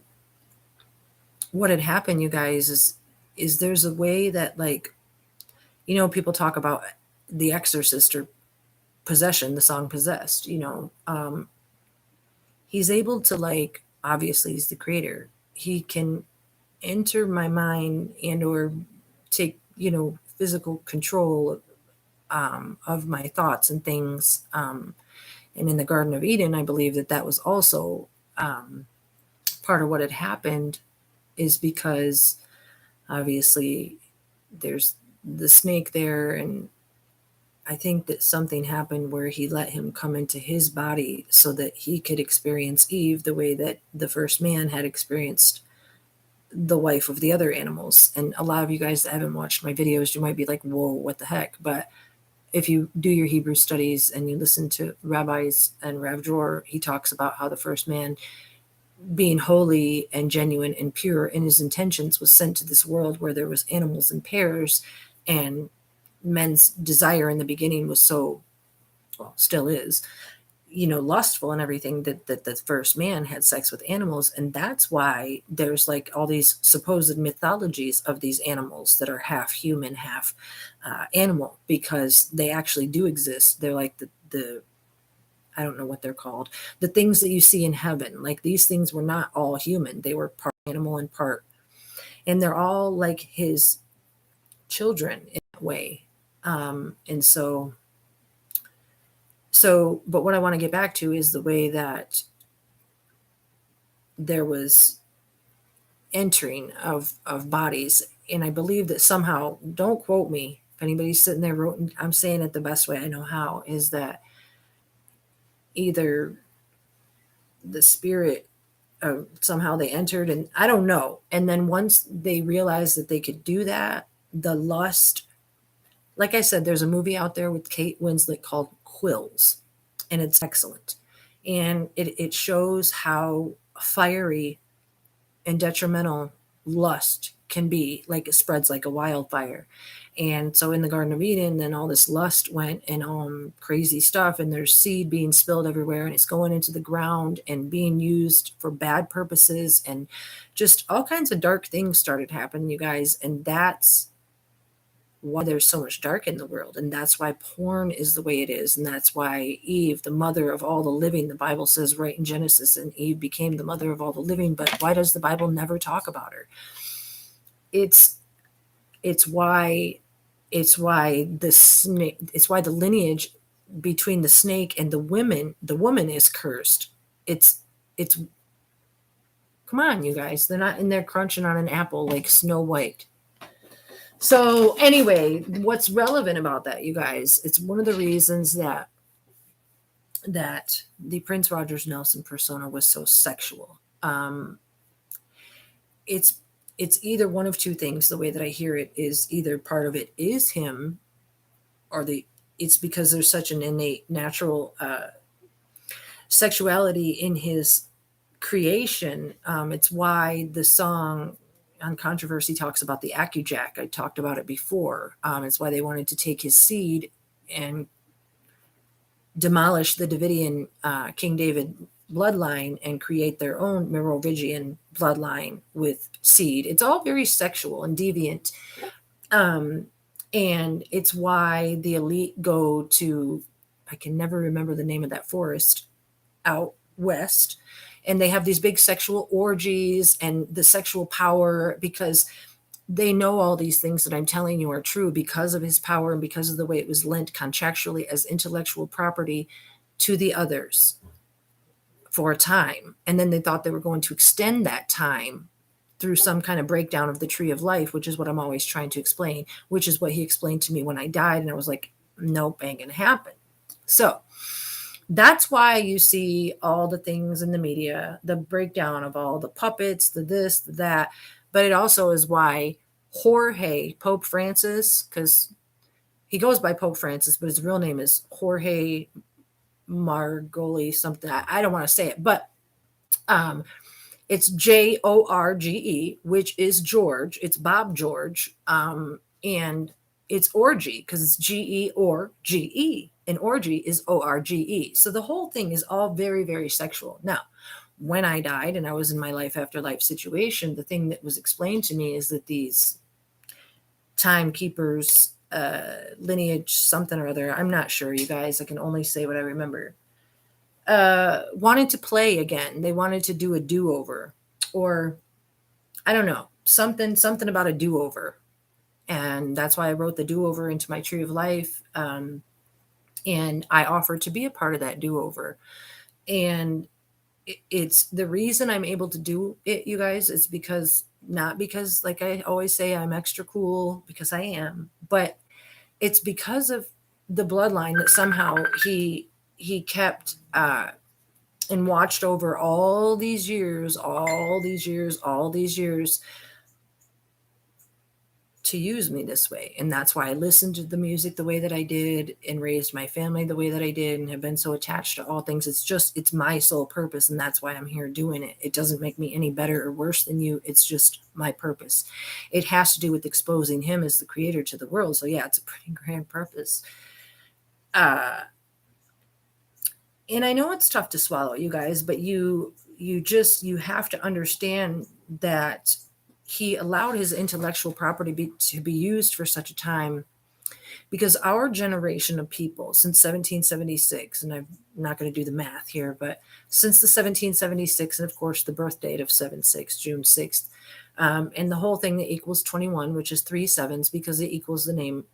what had happened, you guys, is there's a way that, like, people talk about The Exorcist or possession, the song Possessed, he's able to, like, obviously he's the creator. He can enter my mind and or take, physical control of my thoughts and things. And in the Garden of Eden, I believe that was also part of what had happened, is because obviously there's the snake there, and I think that something happened where he let him come into his body so that he could experience Eve the way that the first man had experienced the wife of the other animals. And a lot of you guys that haven't watched my videos, you might be like, whoa, what the heck? But if you do your Hebrew studies and you listen to rabbis and Rav Dror, he talks about how the first man, being holy and genuine and pure in his intentions, was sent to this world where there was animals in pairs, and men's desire in the beginning was so, well, still is, lustful and everything, that the first man had sex with animals. And that's why there's like all these supposed mythologies of these animals that are half human, half animal, because they actually do exist. They're like the I don't know what they're called, the things that you see in heaven. Like, these things were not all human. They were part animal and part, and they're all like his children in that way. And so, but what I want to get back to is the way that there was entering of bodies. And I believe that somehow, don't quote me, if anybody's sitting there wrote, I'm saying it the best way I know how, is that either the spirit, somehow they entered, and I don't know. And then once they realized that they could do that, the lust, like I said, there's a movie out there with Kate Winslet called Quills, and it's excellent. And it shows how fiery and detrimental lust can be. Like, it spreads like a wildfire. And so in the Garden of Eden, then all this lust went, and crazy stuff, and there's seed being spilled everywhere, and it's going into the ground and being used for bad purposes, and just all kinds of dark things started happening, you guys. And that's why there's so much dark in the world, and that's why porn is the way it is, and that's why Eve, the mother of all the living, the Bible says right in Genesis, and Eve became the mother of all the living. But why does the Bible never talk about her? It's why the snake, it's why the lineage between the snake and the woman is cursed. It's come on, you guys, they're not in there crunching on an apple like Snow White. So anyway, what's relevant about that, you guys, it's one of the reasons that the Prince Rogers Nelson persona was so sexual. It's either one of two things. The way that I hear it is either part of it is him, or it's because there's such an innate natural sexuality in his creation. It's why the song on Controversy talks about the Accujack. I talked about it before. It's why they wanted to take his seed and demolish the Davidian King David bloodline and create their own Merovingian bloodline with seed. It's all very sexual and deviant. And it's why the elite go to, I can never remember the name of that forest out west, and they have these big sexual orgies and the sexual power, because they know all these things that I'm telling you are true because of his power and because of the way it was lent contractually as intellectual property to the others for a time. And then they thought they were going to extend that time through some kind of breakdown of the tree of life, which is what I'm always trying to explain, which is what he explained to me when I died. And I was like, nope, ain't gonna happen. So that's why you see all the things in the media, the breakdown of all the puppets, the this, the that. But it also is why Jorge, Pope Francis, because he goes by Pope Francis, but his real name is Jorge Margoli something. I don't want to say it, but it's Jorge, which is George. It's Bob George. And it's orgy because it's GE or GE. and orgy is ORGE. So the whole thing is all very, very sexual. Now, when I died and I was in my life after life situation, the thing that was explained to me is that these timekeepers, lineage, something or other, I'm not sure, you guys, I can only say what I remember, wanted to play again. They wanted to do a do-over, or I don't know, something about a do-over. And that's why I wrote the do-over into my tree of life. And I offered to be a part of that do-over. And it's the reason I'm able to do it, you guys, is because, not because, like I always say, I'm extra cool, because I am, but it's because of the bloodline that somehow he kept and watched over all these years to use me this way. And that's why I listened to the music the way that I did and raised my family the way that I did and have been so attached to all things. It's my sole purpose, and that's why I'm here doing it. It doesn't make me any better or worse than you. It's just my purpose. It has to do with exposing him as the creator to the world. So yeah, it's a pretty grand purpose. And I know it's tough to swallow, you guys, but you have to understand that he allowed his intellectual property to be used for such a time, because our generation of people since 1776, and I'm not going to do the math here, but since the 1776, and of course the birth date of 7/6, June 6th, and the whole thing that equals 21, which is 3 sevens, because it equals the name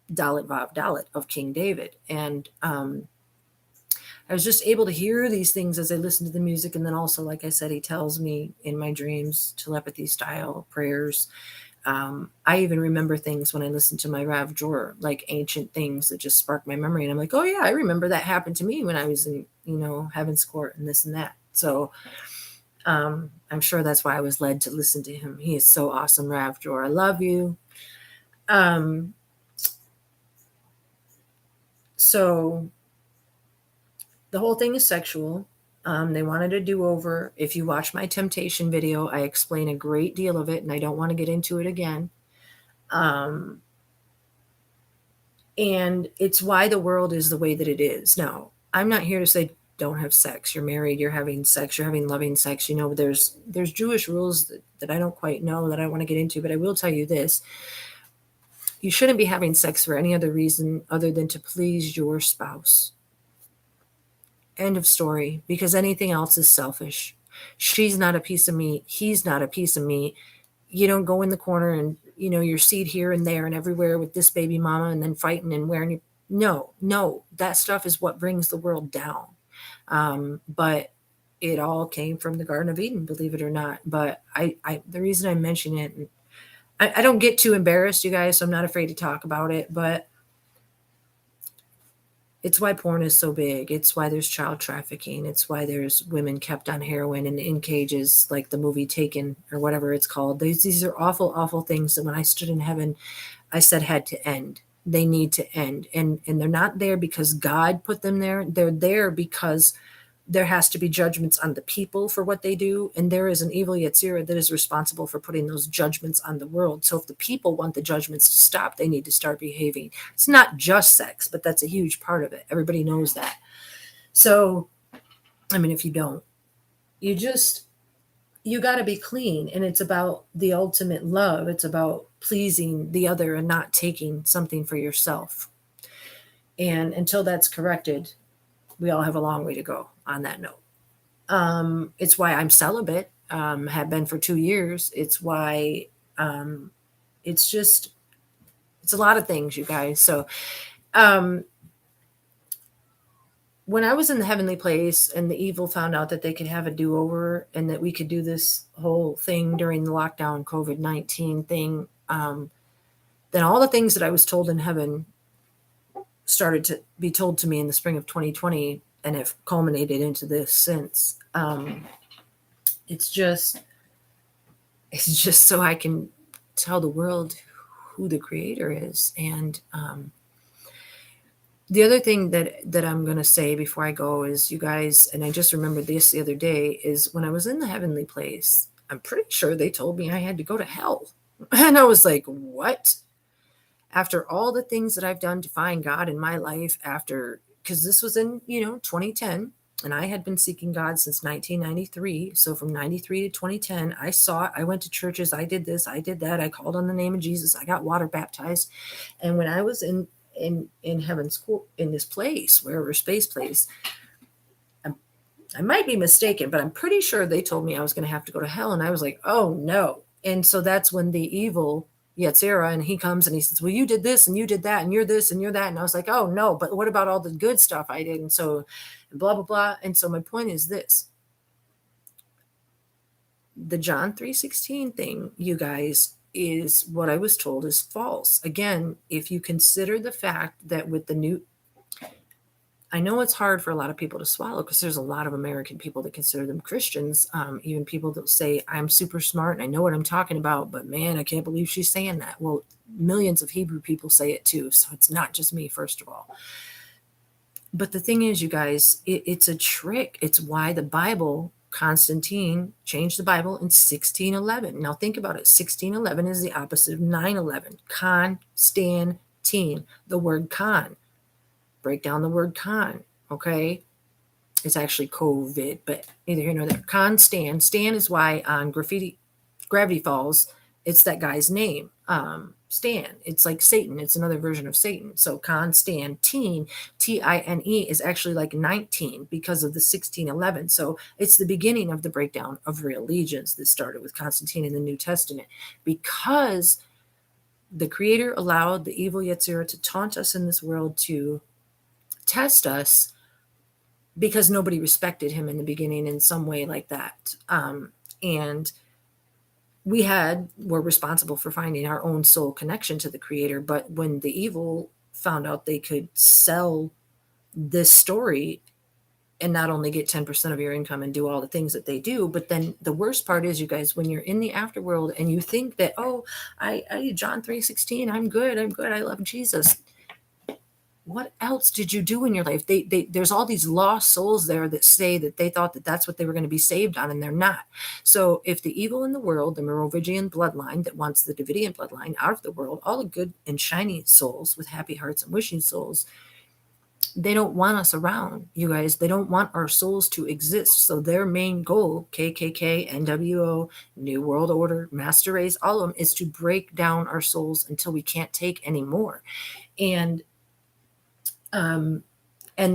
Dalit Vav Dalit of King David. And I was just able to hear these things as I listened to the music. And then also, like I said, he tells me in my dreams, telepathy style prayers. I even remember things when I listened to my Rav drawer, like ancient things that just spark my memory. And I'm like, oh yeah, I remember that happened to me when I was in, Heaven's Court and this and that. So I'm sure that's why I was led to listen to him. He is so awesome, Rav drawer. I love you. So the whole thing is sexual. They wanted a do-over. If you watch my temptation video, I explain a great deal of it, and I don't want to get into it again. And it's why the world is the way that it is. Now, I'm not here to say don't have sex. You're married, you're having sex, you're having loving sex. There's Jewish rules that I don't quite know, that I want to get into, but I will tell you this. You shouldn't be having sex for any other reason other than to please your spouse. End of story. Because anything else is selfish. She's not a piece of meat. He's not a piece of meat. You don't go in the corner and, your seed here and there and everywhere with this baby mama and then fighting and wearing your... No, that stuff is what brings the world down. But it all came from the Garden of Eden, believe it or not. But the reason I mention it, and I don't get too embarrassed, you guys, so I'm not afraid to talk about it, but it's why porn is so big. It's why there's child trafficking. It's why there's women kept on heroin and in cages, like the movie Taken or whatever it's called. These are awful, awful things that when I stood in heaven, I said had to end. They need to end. And they're not there because God put them there. They're there because there has to be judgments on the people for what they do. And there is an evil Yetzirah that is responsible for putting those judgments on the world. So if the people want the judgments to stop, they need to start behaving. It's not just sex, but that's a huge part of it. Everybody knows that. So, if you don't, you got to be clean. And it's about the ultimate love. It's about pleasing the other and not taking something for yourself. And until that's corrected, we all have a long way to go on that note. It's why I'm celibate, have been for 2 years. It's why it's a lot of things, you guys. So when I was in the heavenly place and the evil found out that they could have a do-over and that we could do this whole thing during the lockdown COVID-19 thing, then all the things that I was told in heaven started to be told to me in the spring of 2020 and have culminated into this since. It's just so I can tell the world who the creator is. And the other thing that I'm going to say before I go is, you guys, and I just remembered this the other day, is when I was in the heavenly place, I'm pretty sure they told me I had to go to hell. And I was like, what? After all the things that I've done to find God in my life, after because this was in, 2010, and I had been seeking God since 1993. So from 93 to 2010, I sought, I went to churches, I did this, I did that, I called on the name of Jesus, I got water baptized. And when I was in heaven's court, in this place, wherever space place, I might be mistaken, but I'm pretty sure they told me I was going to have to go to hell. And I was like, oh no. And so that's when the evil Yetzirah, and he comes and he says, well, you did this and you did that and you're this and you're that. And I was like, oh no, but what about all the good stuff I did? And so blah, blah, blah. And so my point is this: the John 3:16 thing, you guys, is what I was told is false. Again, if you consider the fact that with the new, I know it's hard for a lot of people to swallow because there's a lot of American people that consider them Christians, even people that say, I'm super smart and I know what I'm talking about, but man, I can't believe she's saying that. Well, millions of Hebrew people say it too, so it's not just me, first of all. But the thing is, you guys, it's a trick. It's why the Bible, Constantine changed the Bible in 1611. Now think about it. 1611 is the opposite of 911. Constantine, the word con. Break down the word con, okay? It's actually COVID, but neither here nor there. Stan is why on Gravity Falls, it's that guy's name. Stan. It's like Satan. It's another version of Satan. So Constantine, Tine, is actually like 19 because of the 1611. So it's the beginning of the breakdown of real allegiance that started with Constantine in the New Testament, because the Creator allowed the evil Yetzirah to taunt us in this world, to test us, because nobody respected him in the beginning in some way like that. And were responsible for finding our own soul connection to the Creator. But when the evil found out they could sell this story and not only get 10% of your income and do all the things that they do, but then the worst part is, you guys, when you're in the afterworld and you think that, oh, I John 3:16, I'm good, I love Jesus. What else did you do in your life? There's all these lost souls there that say that they thought that that's what they were going to be saved on, and they're not. So if the evil in the world, the Merovingian bloodline that wants the Davidian bloodline out of the world, all the good and shiny souls with happy hearts and wishing souls, they don't want us around, you guys. They don't want our souls to exist. So their main goal, KKK, NWO, New World Order, Master Race, all of them, is to break down our souls until we can't take anymore. And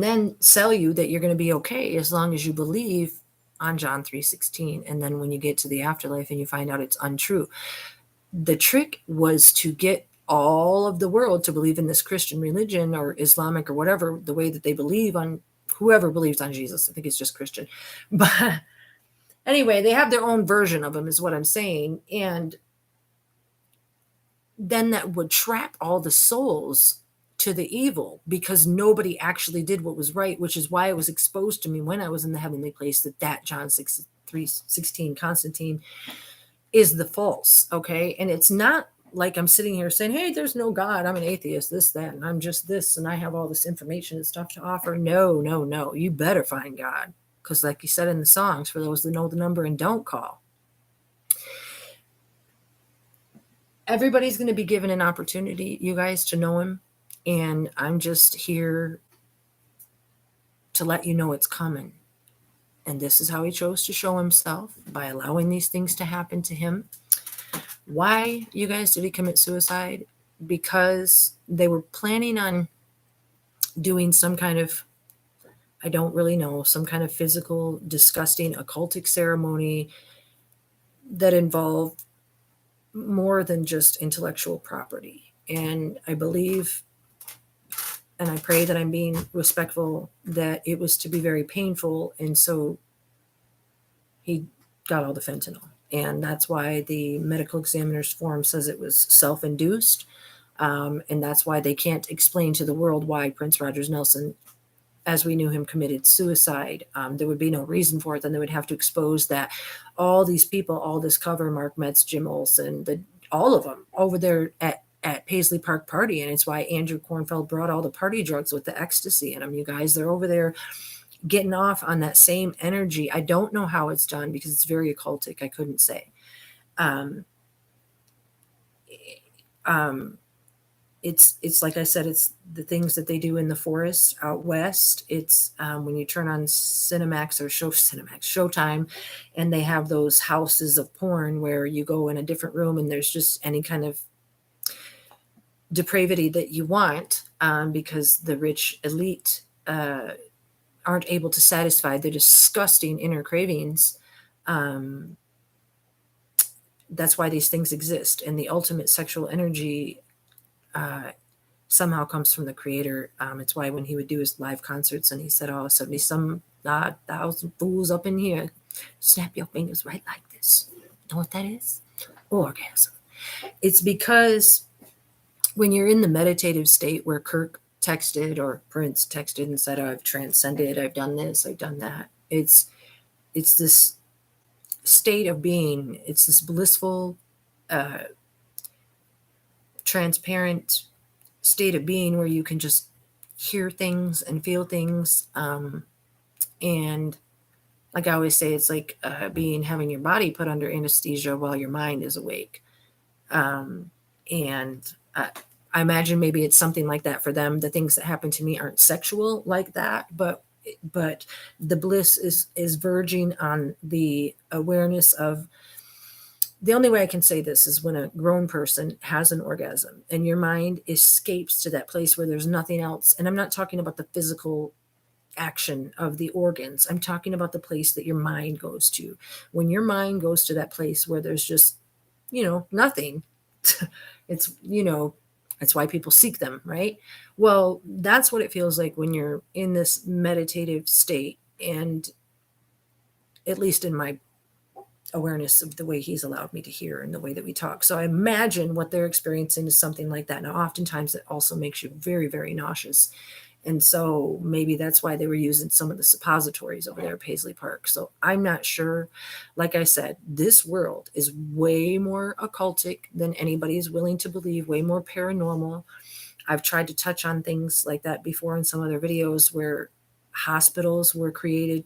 then sell you that you're going to be okay as long as you believe on John 3:16. And then when you get to the afterlife and you find out it's untrue. The trick was to get all of the world to believe in this Christian religion or Islamic or whatever, the way that they believe on, whoever believes on Jesus. I think it's just Christian. But anyway, they have their own version of him, is what I'm saying. And then that would trap all the souls to the evil, because nobody actually did what was right, which is why it was exposed to me when I was in the heavenly place that John 3:16 Constantine is the false, okay? And it's not like I'm sitting here saying, hey, there's no God, I'm an atheist, this, that, and I'm just this, and I have all this information and stuff to offer. No. You better find God, because like you said in the songs, for those that know the number and don't call. Everybody's going to be given an opportunity, you guys, to know him. And I'm just here to let you know it's coming. And this is how he chose to show himself, by allowing these things to happen to him. Why, you guys, did he commit suicide? Because they were planning on doing some kind of, I don't really know, some kind of physical, disgusting, occultic ceremony that involved more than just intellectual property. And I believe, and I pray that I'm being respectful, that it was to be very painful. And so he got all the fentanyl. And that's why the medical examiner's form says it was self-induced. And that's why they can't explain to the world why Prince Rogers Nelson, as we knew him, committed suicide. There would be no reason for it. Then they would have to expose that all these people, all this cover, Mark Metz, Jim Olsen, all of them over there at Paisley Park party. And it's why Andrew Kornfeld brought all the party drugs with the ecstasy in them. You guys, they're over there getting off on that same energy. I don't know how it's done because it's very occultic. I couldn't say. it's like I said, it's the things that they do in the forest out west. It's when you turn on Cinemax or Showtime, and they have those houses of porn where you go in a different room and there's just any kind of depravity that you want, because the rich elite aren't able to satisfy their disgusting inner cravings. That's why these things exist, and the ultimate sexual energy somehow comes from the creator. It's why when he would do his live concerts and he said, "Oh, 70 some thousand fools up in here, snap your fingers right like this." Know what that is? Orgasm. It's because when you're in the meditative state where Kirk texted or Prince texted and said, "Oh, I've transcended, I've done this, I've done that." It's this state of being. It's this blissful, transparent state of being where you can just hear things and feel things. And like I always say, it's like having your body put under anesthesia while your mind is awake. And I imagine maybe it's something like that for them. The things that happen to me aren't sexual like that, but the bliss is verging on the awareness of. The only way I can say this is when a grown person has an orgasm and your mind escapes to that place where there's nothing else. And I'm not talking about the physical action of the organs. I'm talking about the place that your mind goes to. When your mind goes to that place where there's just, nothing, it's, that's why people seek them, right? Well, that's what it feels like when you're in this meditative state. And at least in my awareness of the way he's allowed me to hear and the way that we talk. So I imagine what they're experiencing is something like that. Now, oftentimes it also makes you very, very nauseous. And so maybe that's why they were using some of the suppositories over there at Paisley Park. So I'm not sure. Like I said, this world is way more occultic than anybody is willing to believe, way more paranormal. I've tried to touch on things like that before in some other videos where hospitals were created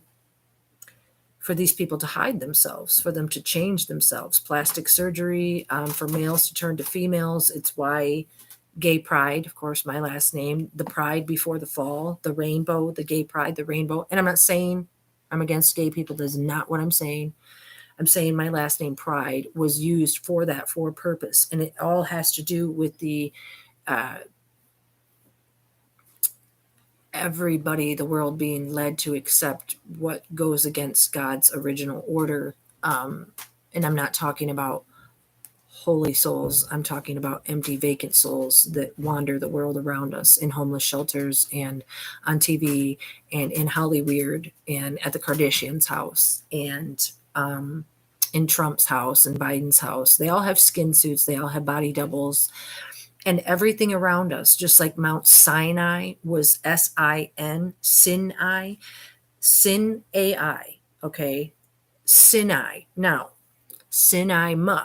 for these people to hide themselves, for them to change themselves. Plastic surgery for males to turn to females. It's why gay pride, of course, my last name, the pride before the fall, the rainbow, the gay pride, the rainbow. And I'm not saying I'm against gay people. That's not what I'm saying. I'm saying my last name, Pride, was used for that, for a purpose. And it all has to do with the everybody, the world being led to accept what goes against God's original order. And I'm not talking about holy souls. I'm talking about empty, vacant souls that wander the world around us in homeless shelters and on TV and in Hollyweird and at the Kardashians' house and in Trump's house and Biden's house. They all have skin suits. They all have body doubles. And everything around us, just like Mount Sinai was S-I-N, Sinai, Sin-A-I, okay? Sinai. Now, Sinai-ma.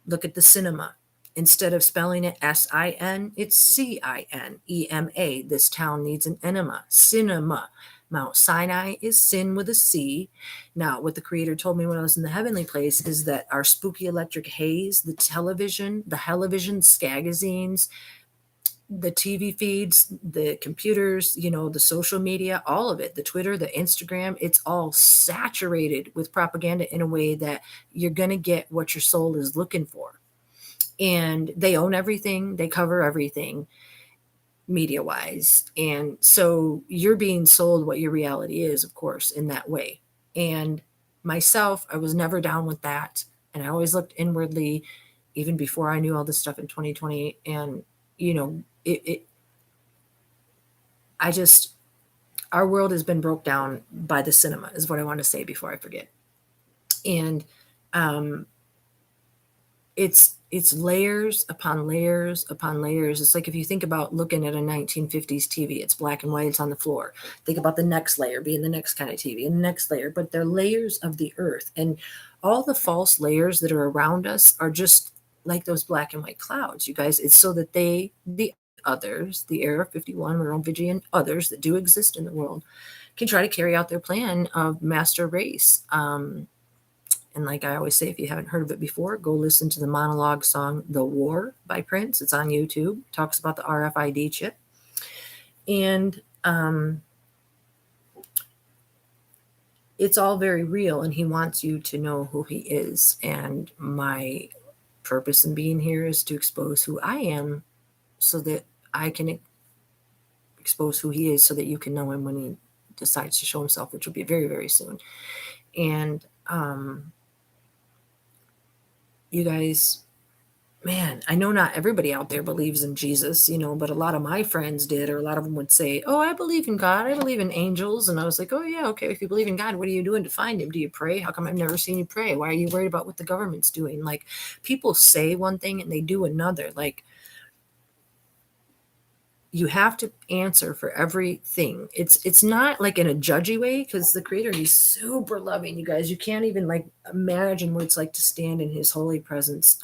Look at the cinema. Instead of spelling it S-I-N, it's C-I-N-E-M-A. This town needs an enema. Cinema. Mount Sinai is sin with a C. Now, what the creator told me when I was in the heavenly place is that our spooky electric haze, the television, the television, skagazines, the TV feeds, the computers, the social media, all of it, the Twitter, the Instagram, it's all saturated with propaganda in a way that you're going to get what your soul is looking for. And they own everything. They cover everything media wise. And so you're being sold what your reality is, of course, in that way. And myself, I was never down with that. And I always looked inwardly, even before I knew all this stuff in 2020. And, our world has been broke down by the cinema is what I want to say before I forget. And it's layers upon layers upon layers. It's like if you think about looking at a 1950s TV, it's black and white, it's on the floor. Think about the next layer being the next kind of TV and the next layer, but they're layers of the earth. And all the false layers that are around us are just like those black and white clouds, you guys. It's so that the others, the Area 51, Merovingian, others that do exist in the world, can try to carry out their plan of master race. And like I always say, if you haven't heard of it before, go listen to the monologue song The War by Prince. It's on YouTube. It talks about the RFID chip. And it's all very real, and he wants you to know who he is. And my purpose in being here is to expose who I am so that I can expose who he is, so that you can know him when he decides to show himself, which will be very, very soon. And you guys, man, I know not everybody out there believes in Jesus, but a lot of my friends did, or a lot of them would say, oh, I believe in God. I believe in angels. And I was like, oh, yeah, okay. If you believe in God, what are you doing to find him? Do you pray? How come I've never seen you pray? Why are you worried about what the government's doing? Like, people say one thing and they do another. Like, you have to answer for everything. It's not like in a judgy way, because the creator, he's super loving, you guys. You can't even like imagine what it's like to stand in his holy presence.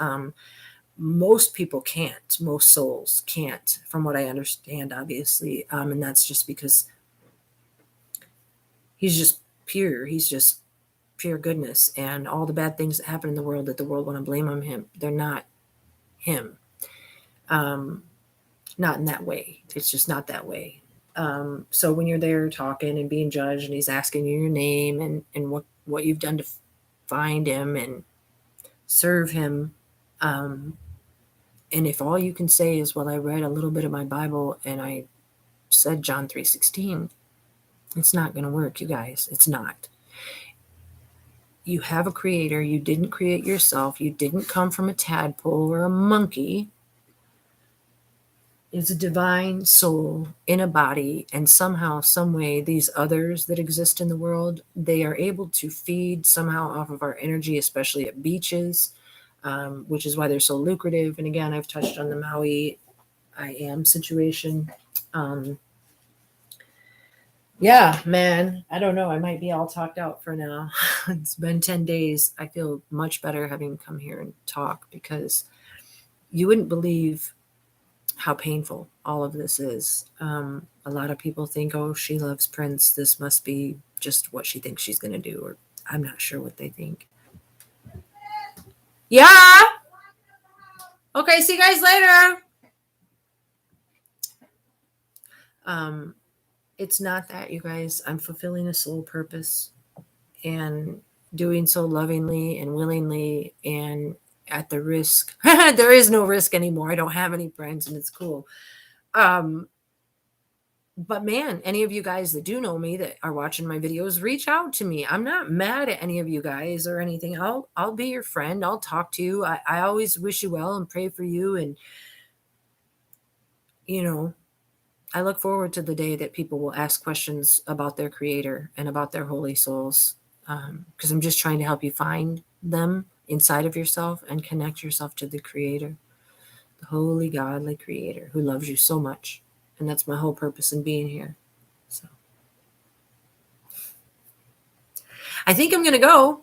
Most people can't. Most souls can't, from what I understand, obviously. And that's just because he's just pure. He's just pure goodness. And all the bad things that happen in the world that the world want to blame on him, they're not him. Not in that way. It's just not that way. So when you're there talking and being judged, and he's asking you your name and what you've done to find him and serve him, and if all you can say is, well, I read a little bit of my Bible and I said John 3:16, it's not going to work, you guys. It's not. You have a creator. You didn't create yourself. You didn't come from a tadpole or a monkey. Is a divine soul in a body, and somehow, some way, these others that exist in the world, they are able to feed somehow off of our energy, especially at beaches, which is why they're so lucrative. And again, I've touched on the Maui I Am situation. Yeah, man, I don't know. I might be all talked out for now. It's been 10 days. I feel much better having come here and talk, because you wouldn't believe how painful all of this is. A lot of people think, oh, she loves Prince. This must be just what she thinks she's going to do. Or I'm not sure what they think. Yeah. Okay. See you guys later. It's not that, you guys. I'm fulfilling a soul purpose and doing so lovingly and willingly, and at the risk. There is no risk anymore. I don't have any friends, and it's cool. But man, any of you guys that do know me, that are watching my videos, reach out to me. I'm not mad at any of you guys or anything. I'll be your friend. I'll talk to you. I always wish you well and pray for you. And, I look forward to the day that people will ask questions about their creator and about their holy souls. Because I'm just trying to help you find them inside of yourself and connect yourself to the creator, the holy, godly creator who loves you so much. And that's my whole purpose in being here. So I think I'm going to go.